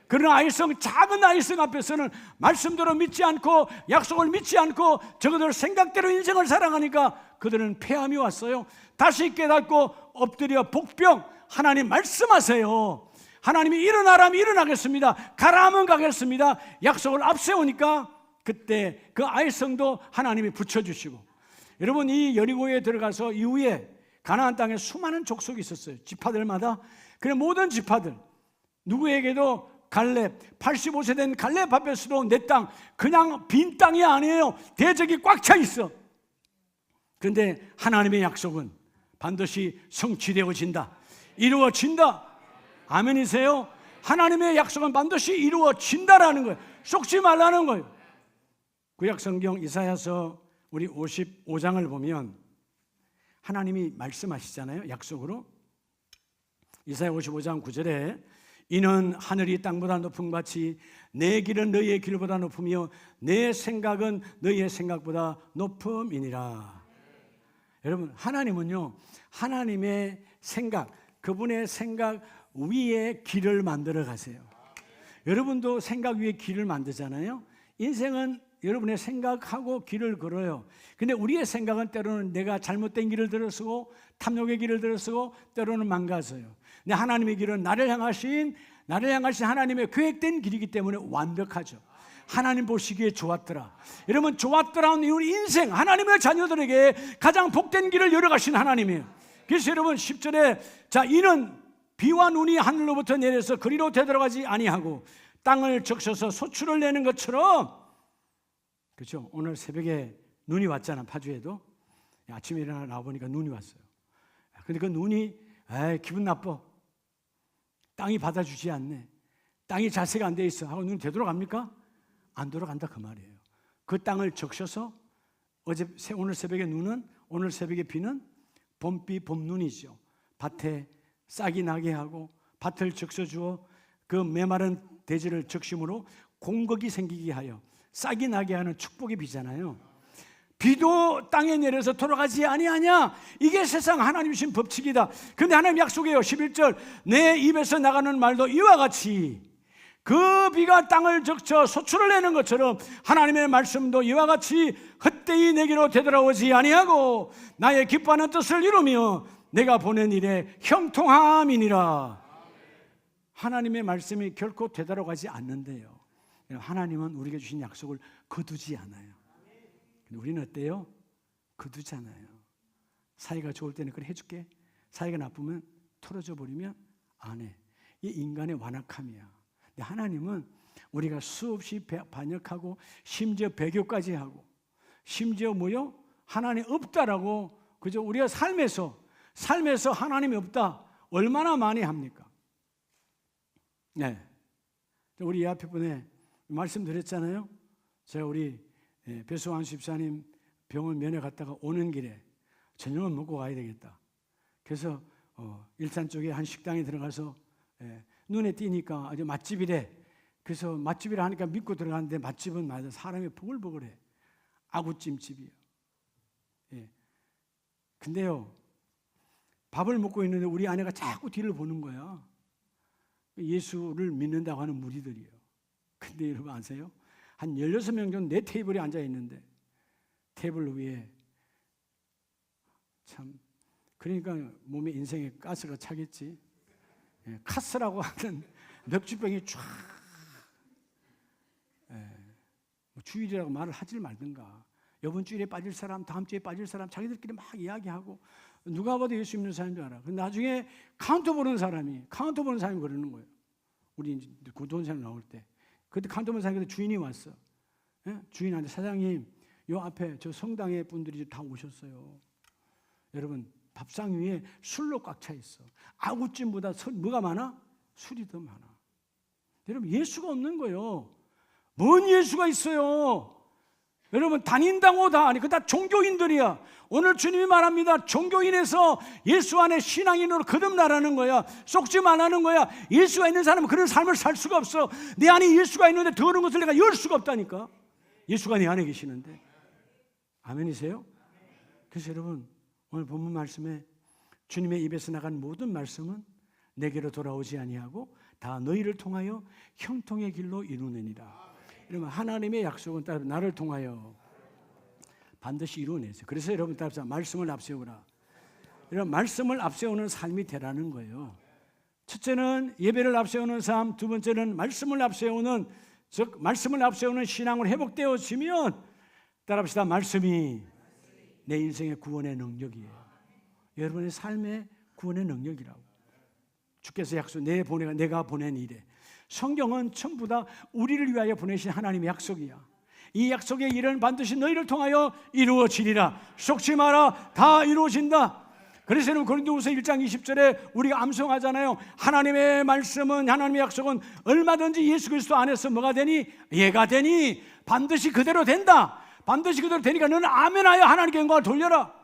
S1: 그런 아이성, 작은 아이성 앞에서는 말씀대로 믿지 않고 약속을 믿지 않고 저그들 생각대로 인생을 살아가니까 그들은 패함이 왔어요. 다시 깨닫고 엎드려 복병, 하나님 말씀하세요. 하나님이 일어나라면 일어나겠습니다, 가라 하면 가겠습니다. 약속을 앞세우니까 그때 그 아이성도 하나님이 붙여주시고, 여러분 이 여리고에 들어가서 이후에 가나안 땅에 수많은 족속이 있었어요. 지파들마다. 그래 모든 지파들 누구에게도 갈렙, 85세 된 갈렙 앞에서도 내 땅, 그냥 빈 땅이 아니에요. 대적이 꽉 차 있어. 그런데 하나님의 약속은 반드시 성취되어진다, 이루어진다. 아멘이세요? 하나님의 약속은 반드시 이루어진다라는 거예요. 속지 말라는 거예요. 구약성경 이사야서 우리 55장을 보면 하나님이 말씀하시잖아요. 약속으로. 이사야 55장 9절에 이는 하늘이 땅보다 높음 같이 내 길은 너희의 길보다 높으며 내 생각은 너희의 생각보다 높음이니라. 여러분, 하나님은요, 하나님의 생각, 그분의 생각 위에 길을 만들어 가세요. 여러분도 생각 위에 길을 만들잖아요. 인생은 여러분의 생각하고 길을 걸어요. 근데 우리의 생각은 때로는 내가 잘못된 길을 들어서고 탐욕의 길을 들어서고 때로는 망가져요. 근데 하나님의 길은 나를 향하신 하나님의 계획된 길이기 때문에 완벽하죠. 하나님 보시기에 좋았더라. 여러분, 좋았더라는 우리 인생, 하나님의 자녀들에게 가장 복된 길을 열어가신 하나님이에요. 그래서 여러분 10절에 자, 이는 비와 눈이 하늘로부터 내려서 그리로 되돌아가지 아니하고 땅을 적셔서 소출을 내는 것처럼, 그렇죠? 오늘 새벽에 눈이 왔잖아. 파주에도 아침에 일어나 나와보니까 눈이 왔어요. 근데 그 눈이 기분 나빠. 땅이 받아주지 않네. 땅이 자세가 안 돼 있어 하고 눈이 되돌아갑니까? 안 돌아간다 그 말이에요. 그 땅을 적셔서 오늘 새벽의 눈은, 오늘 새벽의 비는 봄비 봄눈이죠. 밭에 싹이 나게 하고 밭을 적셔주어 그 메마른 대지를 적심으로 공덕이 생기게 하여 싹이 나게 하는 축복의 비잖아요. 비도 땅에 내려서 돌아가지 아니하냐. 이게 세상 하나님 주신 법칙이다. 근데 하나님 약속해요. 11절 내 입에서 나가는 말도 이와 같이 그 비가 땅을 적셔 소출을 내는 것처럼 하나님의 말씀도 이와 같이 헛되이 내게로 되돌아오지 아니하고 나의 기뻐하는 뜻을 이루며 내가 보낸 일에 형통함이니라. 하나님의 말씀이 결코 되돌아가지 않는데요. 하나님은 우리에게 주신 약속을 거두지 않아요. 근데 우리는 어때요? 거두잖아요. 사이가 좋을 때는 그래 해줄게. 사이가 나쁘면 털어져 버리면 안 해. 이 인간의 완악함이야. 근데 하나님은 우리가 수없이 반역하고 심지어 배교까지 하고 심지어 뭐요? 하나님 없다라고, 그죠? 우리가 삶에서 하나님이 없다 얼마나 많이 합니까? 네, 우리 이 앞에 분에 말씀드렸잖아요. 제가 우리 배수환 집사님 병원 면회 갔다가 오는 길에 저녁을 먹고 가야 되겠다. 그래서 일산 쪽에 한 식당에 들어가서 눈에 띄니까 아주 맛집이래. 그래서 맛집이라 하니까 믿고 들어갔는데 맛집은 맞아 사람이 보글보글해. 아구찜집이에요. 근데요, 밥을 먹고 있는데 우리 아내가 자꾸 뒤를 보는 거야. 예수를 믿는다고 하는 무리들이에요. 근데 여러분 아세요? 한 16명 정도 내 테이블에 앉아 있는데 테이블 위에 참, 그러니까 몸에 인생에 가스가 차겠지. 카스라고 하는 맥주병이 쫙, 주일이라고 말을 하질 말든가. 이번 주일에 빠질 사람, 다음 주에 빠질 사람 자기들끼리 막 이야기하고 누가 봐도 예수 믿는 사람인 줄 알아. 근데 나중에 카운터 보는 사람이 그러는 거예요. 우리 이제 고등생활 나올 때 그때 카운터 보는 사람이 주인이 왔어. 주인한테 사장님, 요 앞에 저 성당의 분들이 다 오셨어요. 여러분 밥상 위에 술로 꽉 차 있어. 아구찜보다 뭐가 많아? 술이 더 많아. 여러분 예수가 없는 거예요. 뭔 예수가 있어요? 여러분 단인당호 다 아니, 그 다 종교인들이야. 오늘 주님이 말합니다. 종교인에서 예수 안에 신앙인으로 거듭나라는 거야. 쏙지 말라는 거야. 예수가 있는 사람은 그런 삶을 살 수가 없어. 내 안에 예수가 있는데 더러운 것을 내가 열 수가 없다니까. 예수가 내 안에 계시는데. 아멘이세요? 그래서 여러분 오늘 본문 말씀에 주님의 입에서 나간 모든 말씀은 내게로 돌아오지 아니하고 다 너희를 통하여 형통의 길로 이루느니라. 여러분 하나님의 약속은 따로 나를 통하여 반드시 이루어내세요. 그래서 여러분 따라서 말씀을 앞세우라. 여러분 말씀을 앞세우는 삶이 되라는 거예요. 첫째는 예배를 앞세우는 삶, 두 번째는 말씀을 앞세우는, 즉 말씀을 앞세우는 신앙으로 회복되어지면 따라합시다. 말씀이 내 인생의 구원의 능력이에요. 여러분의 삶의 구원의 능력이라고. 주께서 약속 내가 보낸 일에. 성경은 전부 다 우리를 위하여 보내신 하나님의 약속이야. 이 약속의 일은 반드시 너희를 통하여 이루어지리라. 속지 마라. 다 이루어진다. 그래서 여러분 고린도후서 1장 20절에 우리가 암송하잖아요. 하나님의 말씀은, 하나님의 약속은 얼마든지 예수 그리스도 안에서 뭐가 되니? 예가 되니 반드시 그대로 된다. 반드시 그대로 되니까 너는 아멘하여 하나님께 영광을 돌려라.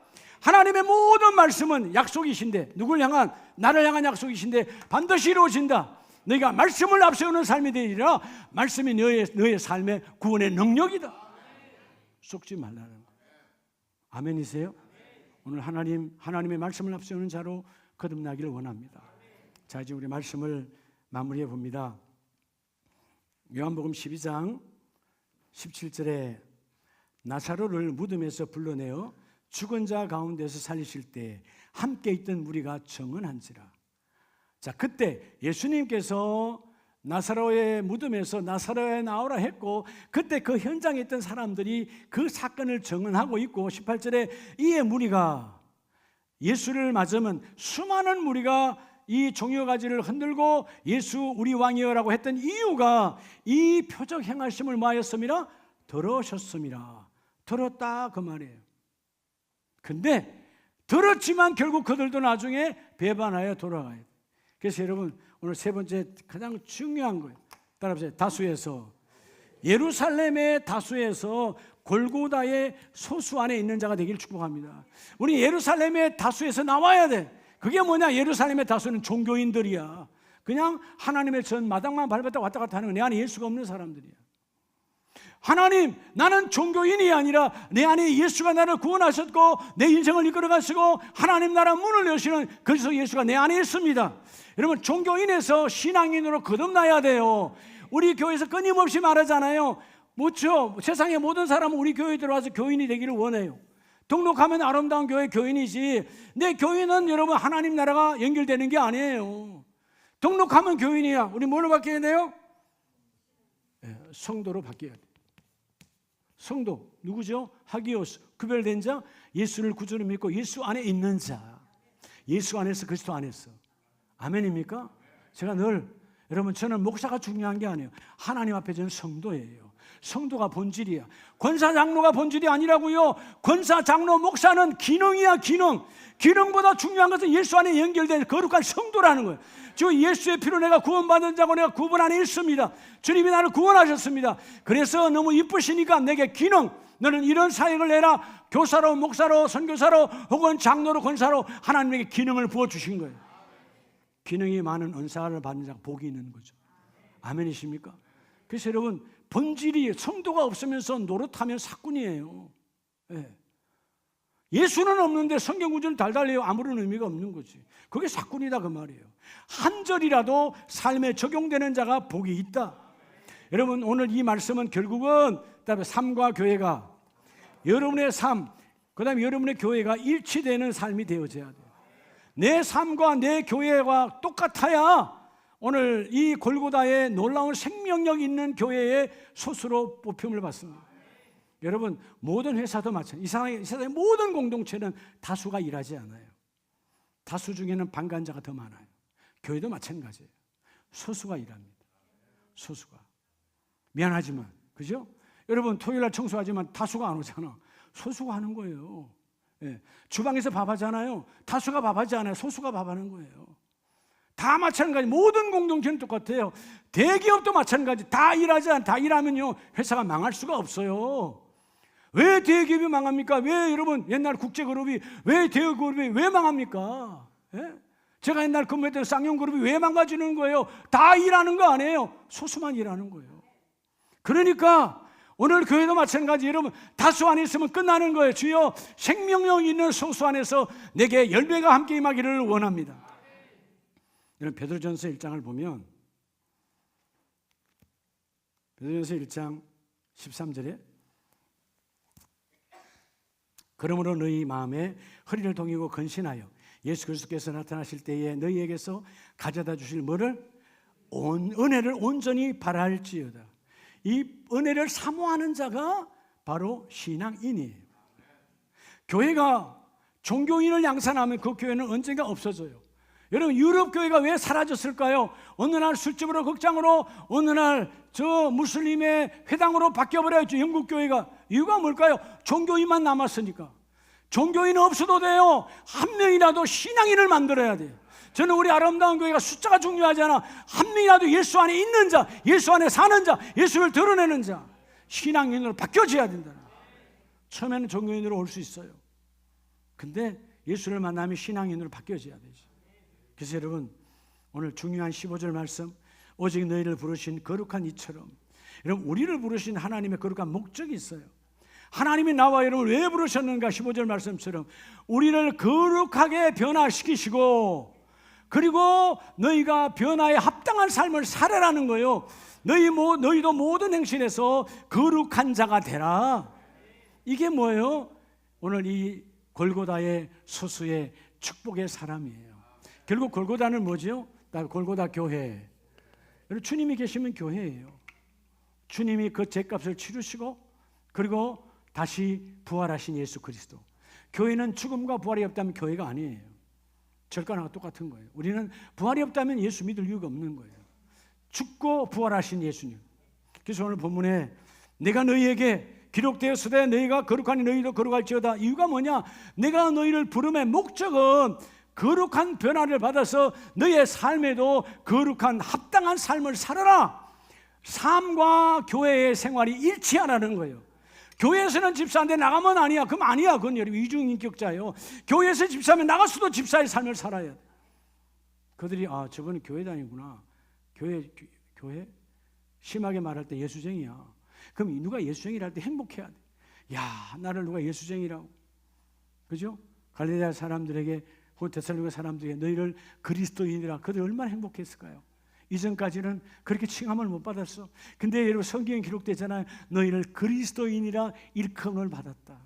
S1: 하나님의 모든 말씀은 약속이신데, 누굴 향한? 나를 향한 약속이신데 반드시 이루어진다. 너희가 말씀을 앞세우는 삶이 되리라. 말씀이 너의 삶의 구원의 능력이다. 속지 말라는 거예요. 아멘이세요? 오늘 하나님의 말씀을 앞세우는 자로 거듭나기를 원합니다. 자, 이제 우리 말씀을 마무리해 봅니다. 요한복음 12장 17절에 나사로를 무덤에서 불러내어 죽은 자 가운데서 살리실 때 함께 있던 무리가 청언한지라. 자, 그때 예수님께서 나사로의 무덤에서 나사로에 나오라 했고, 그때 그 현장에 있던 사람들이 그 사건을 증언하고 있고, 18절에 이에 무리가 예수를 맞으면 수많은 무리가 이 종려가지를 흔들고 예수 우리 왕이여라고 했던 이유가 이 표적 행하심을 뭐하였음이라? 들으셨음이라. 들었다 그 말이에요. 근데 들었지만 결국 그들도 나중에 배반하여 돌아가야 돼요. 그래서 여러분, 오늘 세 번째 가장 중요한 거예요. 따라하세요. 다수에서, 예루살렘의 다수에서 골고다의 소수 안에 있는 자가 되기를 축복합니다. 우리 예루살렘의 다수에서 나와야 돼. 그게 뭐냐? 예루살렘의 다수는 종교인들이야. 그냥 하나님의 전 마당만 밟았다 왔다 갔다 하는 거. 내 안에 예수가 없는 사람들이야. 하나님, 나는 종교인이 아니라 내 안에 예수가 나를 구원하셨고 내 인생을 이끌어 가시고 하나님 나라 문을 여시는 그리스도 예수가 내 안에 있습니다. 여러분, 종교인에서 신앙인으로 거듭나야 돼요. 우리 교회에서 끊임없이 말하잖아요. 뭐죠? 세상의 모든 사람은 우리 교회에 들어와서 교인이 되기를 원해요. 등록하면 아름다운 교회 교인이지, 내 교인은 여러분 하나님 나라가 연결되는 게 아니에요. 등록하면 교인이야. 우리 뭘로 바뀌어야 돼요? 성도로 바뀌어야 돼요. 성도 누구죠? 하기오스, 구별된 자, 예수를 구주로 믿고 예수 안에 있는 자, 예수 안에서 그리스도 안에서. 아멘입니까? 제가 늘, 여러분, 저는 목사가 중요한 게 아니에요. 하나님 앞에 저는 성도예요. 성도가 본질이야. 권사 장로가 본질이 아니라고요. 권사 장로 목사는 기능이야. 기능보다 중요한 것은 예수 안에 연결된 거룩한 성도라는 거예요. 저 예수의 피로 내가 구원받은 자고 내가 구원 안에 있습니다. 주님이 나를 구원하셨습니다. 그래서 너무 이쁘시니까 내게 기능, 너는 이런 사역을 해라. 교사로, 목사로, 선교사로, 혹은 장로로, 권사로 하나님에게 기능을 부어주신 거예요. 기능이 많은 은사를 받는 자가 복이 있는 거죠. 아멘이십니까? 그래서 여러분, 본질이 성도가 없으면서 노릇하면 사꾼이에요. 예. 예수는 없는데 성경 구절을 달달해요. 아무런 의미가 없는 거지. 그게 사꾼이다 그 말이에요. 한 절이라도 삶에 적용되는 자가 복이 있다. 여러분, 오늘 이 말씀은 결국은 그다음에 삶과 교회가, 여러분의 삶, 그다음에 여러분의 교회가 일치되는 삶이 되어져야 돼요. 내 삶과 내 교회가 똑같아야 오늘 이 골고다에 놀라운 생명력 있는 교회의 소수로 뽑힘을 받습니다. 여러분, 모든 회사도 마찬가지예요. 이 세상의 모든 공동체는 다수가 일하지 않아요. 다수 중에는 방관자가 더 많아요. 교회도 마찬가지예요. 소수가 일합니다. 소수가. 미안하지만, 그죠? 여러분, 토요일날 청소하지만 다수가 안 오잖아. 소수가 하는 거예요. 예. 주방에서 밥하잖아요. 다수가 밥하지 않아요. 소수가 밥하는 거예요. 다 마찬가지. 모든 공동체는 똑같아요. 대기업도 마찬가지. 다 일하지 않아. 다 일하면요, 회사가 망할 수가 없어요. 왜 대기업이 망합니까? 왜 여러분 옛날 국제그룹이, 왜 대기업이 왜 망합니까? 예? 제가 옛날 근무했던 쌍용그룹이 왜 망가지는 거예요? 다 일하는 거 아니에요. 소수만 일하는 거예요. 그러니까 오늘 교회도 마찬가지. 여러분, 다수 안에 있으면 끝나는 거예요. 주여, 생명력 있는 소수 안에서 내게 열매가 함께 임하기를 원합니다. 여러분, 베드로전서 1장을 보면, 베드로전서 1장 13절에 그러므로 너희 마음에 허리를 동이고 근신하여 예수 그리스도께서 나타나실 때에 너희에게서 가져다 주실 뭐를? 은혜를 온전히 바랄지어다. 이 은혜를 사모하는 자가 바로 신앙인이에요. 교회가 종교인을 양산하면 그 교회는 언젠가 없어져요. 여러분, 유럽 교회가 왜 사라졌을까요? 어느 날 술집으로, 극장으로, 어느 날 저 무슬림의 회당으로 바뀌어버려야죠. 영국 교회가. 이유가 뭘까요? 종교인만 남았으니까. 종교인은 없어도 돼요. 한 명이라도 신앙인을 만들어야 돼요. 저는 우리 아름다운 교회가 숫자가 중요하지 않아. 한 명이라도 예수 안에 있는 자, 예수 안에 사는 자, 예수를 드러내는 자, 신앙인으로 바뀌어져야 된다. 처음에는 종교인으로 올 수 있어요. 근데 예수를 만나면 신앙인으로 바뀌어져야 되죠. 그래서 여러분, 오늘 중요한 15절 말씀, 오직 너희를 부르신 거룩한 이처럼. 여러분, 우리를 부르신 하나님의 거룩한 목적이 있어요. 하나님이 나와 여러분을 왜 부르셨는가? 15절 말씀처럼 우리를 거룩하게 변화시키시고, 그리고 너희가 변화에 합당한 삶을 살아라는 거예요. 너희도 모든 행실에서 거룩한 자가 되라. 이게 뭐예요? 오늘 이 골고다의 소수의 축복의 사람이에요. 결국 골고다는 뭐죠? 골고다 교회. 여러분, 주님이 계시면 교회예요. 주님이 그 죄값을 치르시고 그리고 다시 부활하신 예수 그리스도. 교회는 죽음과 부활이 없다면 교회가 아니에요. 절간하고 똑같은 거예요. 우리는 부활이 없다면 예수 믿을 이유가 없는 거예요. 죽고 부활하신 예수님. 그래서 오늘 본문에 내가 너희에게 기록되었으되 너희가 거룩하니 너희도 거룩할지어다. 이유가 뭐냐? 내가 너희를 부름의 목적은 거룩한 변화를 받아서 너희의 삶에도 거룩한 합당한 삶을 살아라. 삶과 교회의 생활이 일치하라는 거예요. 교회에서는 집사인데 나가면 아니야. 그럼 아니야. 그건 여러분 이중인격자예요. 교회에서 집사면 나가서도 집사의 삶을 살아야 돼. 그들이 저분은 교회 다니구나. 교회? 심하게 말할 때 예수쟁이야. 그럼 누가 예수쟁이라 할 때 행복해야 돼. 야, 나를 누가 예수쟁이라고. 그죠? 갈릴레아 사람들에게, 데살로니가 사람들에게 너희를 그리스도인이라, 그들 얼마나 행복했을까요? 이전까지는 그렇게 칭함을 못 받았어. 근데 여러분, 성경에 기록되잖아요. 너희를 그리스도인이라 일컬음을 받았다.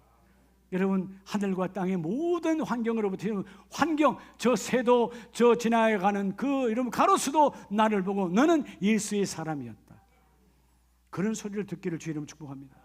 S1: 여러분, 하늘과 땅의 모든 환경으로부터, 환경, 저 새도, 저 지나가는 여러분 가로수도 나를 보고 너는 예수의 사람이었다. 그런 소리를 듣기를 주의 이름으로 축복합니다.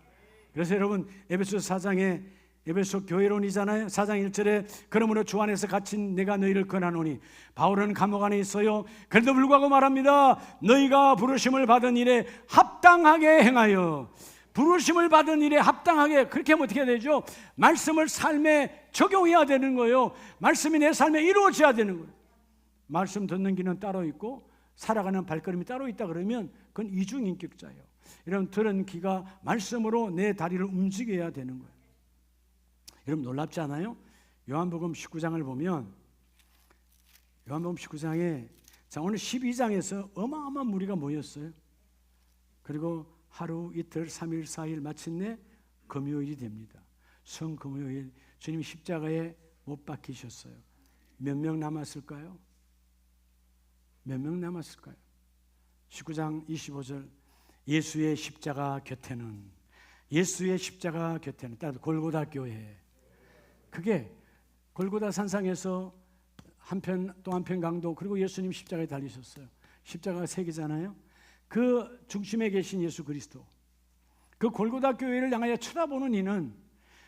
S1: 그래서 여러분, 에베소 4장에 에베소 교회론이잖아요. 4장 1절에 그러므로 주 안에서 갇힌 내가 너희를 권하노니, 바울은 감옥 안에 있어요. 그래도 불구하고 말합니다. 너희가 부르심을 받은 일에 합당하게 행하여. 부르심을 받은 일에 합당하게, 그렇게 하면 어떻게 되죠? 말씀을 삶에 적용해야 되는 거예요. 말씀이 내 삶에 이루어져야 되는 거예요. 말씀 듣는 귀는 따로 있고 살아가는 발걸음이 따로 있다 그러면 그건 이중인격자예요. 여러분, 들은 귀가 말씀으로 내 다리를 움직여야 되는 거예요. 여러분, 놀랍지 않아요? 요한복음 19장을 보면, 요한복음 19장에 오늘 12장에서 어마어마한 무리가 모였어요. 그리고 하루, 이틀, 3일, 4일 마침내 금요일이 됩니다. 성금요일, 주님이 십자가에 못 박히셨어요. 몇 명 남았을까요? 몇 명 남았을까요? 19장 25절, 예수의 십자가 곁에는, 예수의 십자가 곁에는, 따라서 골고다 교회. 그게 골고다 산상에서 한편 또 한편 강도, 그리고 예수님 십자가에 달리셨어요. 십자가가 세 개잖아요. 그 중심에 계신 예수 그리스도, 그 골고다 교회를 향하여 쳐다보는 이는,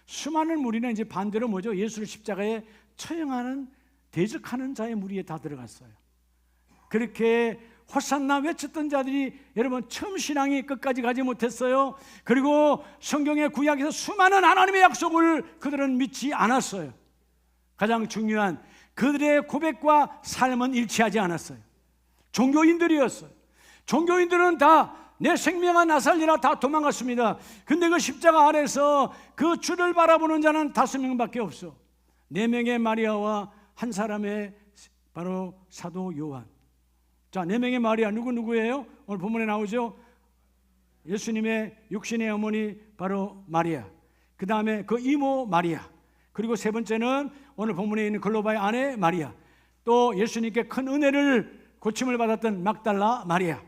S1: 수많은 무리는 이제 반대로 뭐죠? 예수를 십자가에 처형하는, 대적하는 자의 무리에 다 들어갔어요. 그렇게 호산나 외쳤던 자들이, 여러분, 처음 신앙이 끝까지 가지 못했어요. 그리고 성경의 구약에서 수많은 하나님의 약속을 그들은 믿지 않았어요. 가장 중요한, 그들의 고백과 삶은 일치하지 않았어요. 종교인들이었어요. 종교인들은 다 내 생명아 나 살리라 다 도망갔습니다. 근데 그 십자가 아래서 그 주를 바라보는 자는 5명밖에 없어. 4명의 마리아와 한 사람의 바로 사도 요한. 자, 4명의 마리아 누구예요? 오늘 본문에 나오죠. 예수님의 육신의 어머니 바로 마리아, 그 다음에 그 이모 마리아, 그리고 세 번째는 오늘 본문에 있는 글로바의 아내 마리아, 또 예수님께 큰 은혜를, 고침을 받았던 막달라 마리아,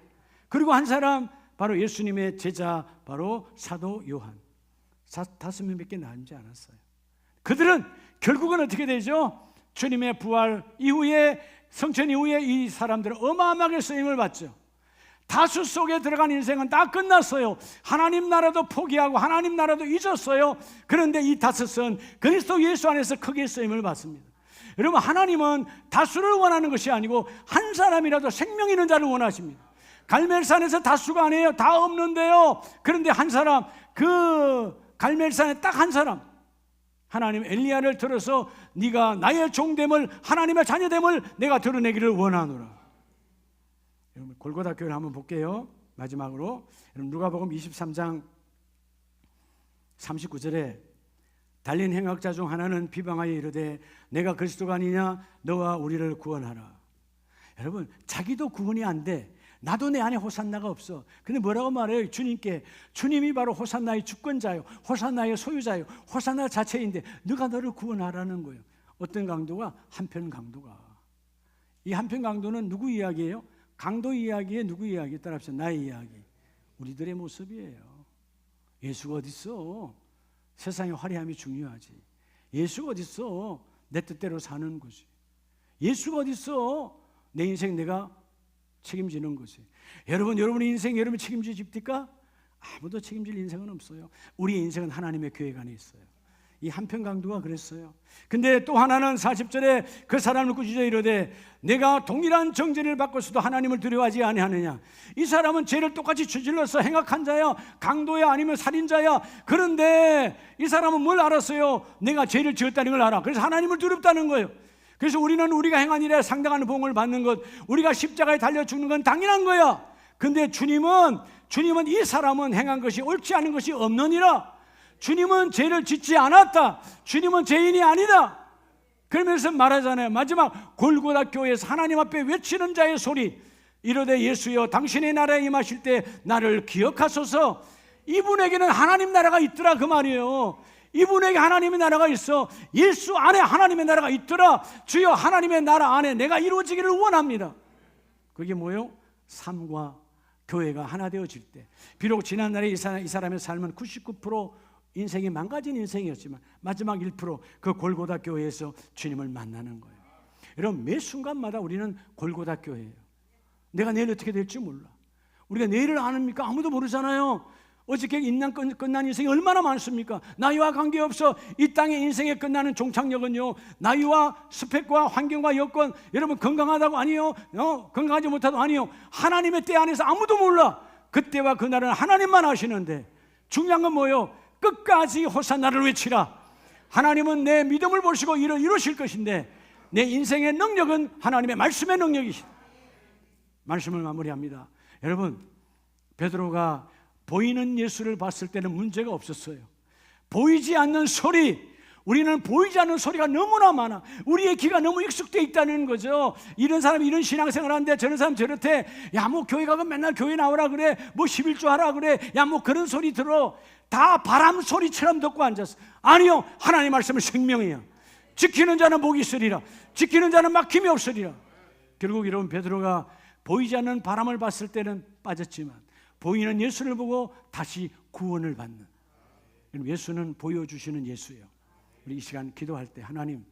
S1: 그리고 한 사람 바로 예수님의 제자 바로 사도 요한. 5명밖에 남지 않았어요. 그들은 결국은 어떻게 되죠? 주님의 부활 이후에, 성천 이후에 이 사람들은 어마어마하게 쓰임을 받죠. 다수 속에 들어간 인생은 다 끝났어요. 하나님 나라도 포기하고 하나님 나라도 잊었어요. 그런데 이 5은 그리스도 예수 안에서 크게 쓰임을 받습니다. 여러분, 하나님은 다수를 원하는 것이 아니고 한 사람이라도 생명 있는 자를 원하십니다. 갈멜산에서 다수가 아니에요. 다 없는데요. 그런데 한 사람, 그 갈멜산에 딱 한 사람, 하나님 엘리야를 들어서 네가 나의 종됨을, 하나님의 자녀됨을 내가 드러내기를 원하노라. 여러분, 골고다 교회를 한번 볼게요. 마지막으로 여러분, 누가복음 23장 39절에 달린 행악자 중 하나는 비방하여 이르되 내가 그리스도가 아니냐, 너와 우리를 구원하라. 여러분, 자기도 구원이 안 돼. 나도 내 안에 호산나가 없어. 근데 뭐라고 말해요? 주님께 주님이 바로 호산나의 주권자요, 호산나의 소유자요, 호산나 자체인데 네가 너를 구원하라는 거예요. 어떤 강도가? 한편 강도가. 이 한편 강도는 누구 이야기예요? 강도 이야기에 누구 이야기? 따라합시다. 나의 이야기. 우리들의 모습이에요. 예수가 어디 있어? 세상의 화려함이 중요하지. 예수가 어디 있어? 내 뜻대로 사는 거지. 예수가 어디 있어? 내 인생 내가 책임지는 거지. 여러분의 인생 여러분이 책임집니까? 아무도 책임질 인생은 없어요. 우리의 인생은 하나님의 계획 안에 있어요. 이 한편 강도가 그랬어요. 근데 또 하나는 40절에 그 사람을 꾸짖어 이르되 내가 동일한 정죄를 받고서도 하나님을 두려워하지 아니하느냐. 이 사람은 죄를 똑같이 저질러서 행악한 자야, 강도야, 아니면 살인자야. 그런데 이 사람은 뭘 알았어요? 내가 죄를 지었다는 걸 알아. 그래서 하나님을 두렵다는 거예요. 그래서 우리는 우리가 행한 일에 상당한 보응을 받는 것, 우리가 십자가에 달려 죽는 건 당연한 거야. 근데 주님은 이 사람은 행한 것이 옳지 않은 것이 없느니라. 주님은 죄를 짓지 않았다. 주님은 죄인이 아니다. 그러면서 말하잖아요. 마지막 골고다 교회에서 하나님 앞에 외치는 자의 소리, 이르되 예수여 당신의 나라에 임하실 때 나를 기억하소서. 이분에게는 하나님 나라가 있더라 그 말이에요. 이분에게 하나님의 나라가 있어. 예수 안에 하나님의 나라가 있더라. 주여 하나님의 나라 안에 내가 이루어지기를 원합니다. 그게 뭐예요? 삶과 교회가 하나 되어질 때, 비록 지난날에 이 사람의 삶은 99% 인생이 망가진 인생이었지만 마지막 1% 그 골고다 교회에서 주님을 만나는 거예요. 여러분, 매 순간마다 우리는 골고다 교회예요. 내가 내일 어떻게 될지 몰라. 우리가 내일을 아닙니까? 아무도 모르잖아요. 어저께 인난 끝난 인생이 얼마나 많습니까? 나이와 관계없어 이 땅의 인생에 끝나는 종착역은요, 나이와 스펙과 환경과 여건, 여러분 건강하다고 아니요, 건강하지 못하다고 아니요, 하나님의 때 안에서 아무도 몰라. 그때와 그날은 하나님만 아시는데 중요한 건 뭐예요? 끝까지 호산나를 외치라. 하나님은 내 믿음을 보시고 이루실 것인데 내 인생의 능력은 하나님의 말씀의 능력이시다. 말씀을 마무리합니다. 여러분, 베드로가 보이는 예수를 봤을 때는 문제가 없었어요. 보이지 않는 소리, 우리는 보이지 않는 소리가 너무나 많아. 우리의 귀가 너무 익숙되어 있다는 거죠. 이런 사람이 이런 신앙생활 하는데 저런 사람 저렇대. 야, 뭐 교회 가면 맨날 교회 나오라 그래, 뭐 11조 하라 그래, 야, 뭐 그런 소리 들어. 다 바람 소리처럼 듣고 앉았어. 아니요, 하나님 말씀은 생명이야. 지키는 자는 복이 있으리라. 지키는 자는 막힘이 없으리라. 결국 여러분, 베드로가 보이지 않는 바람을 봤을 때는 빠졌지만 보이는 예수를 보고 다시 구원을 받는, 예수는 보여주시는 예수예요. 우리 이 시간 기도할 때 하나님,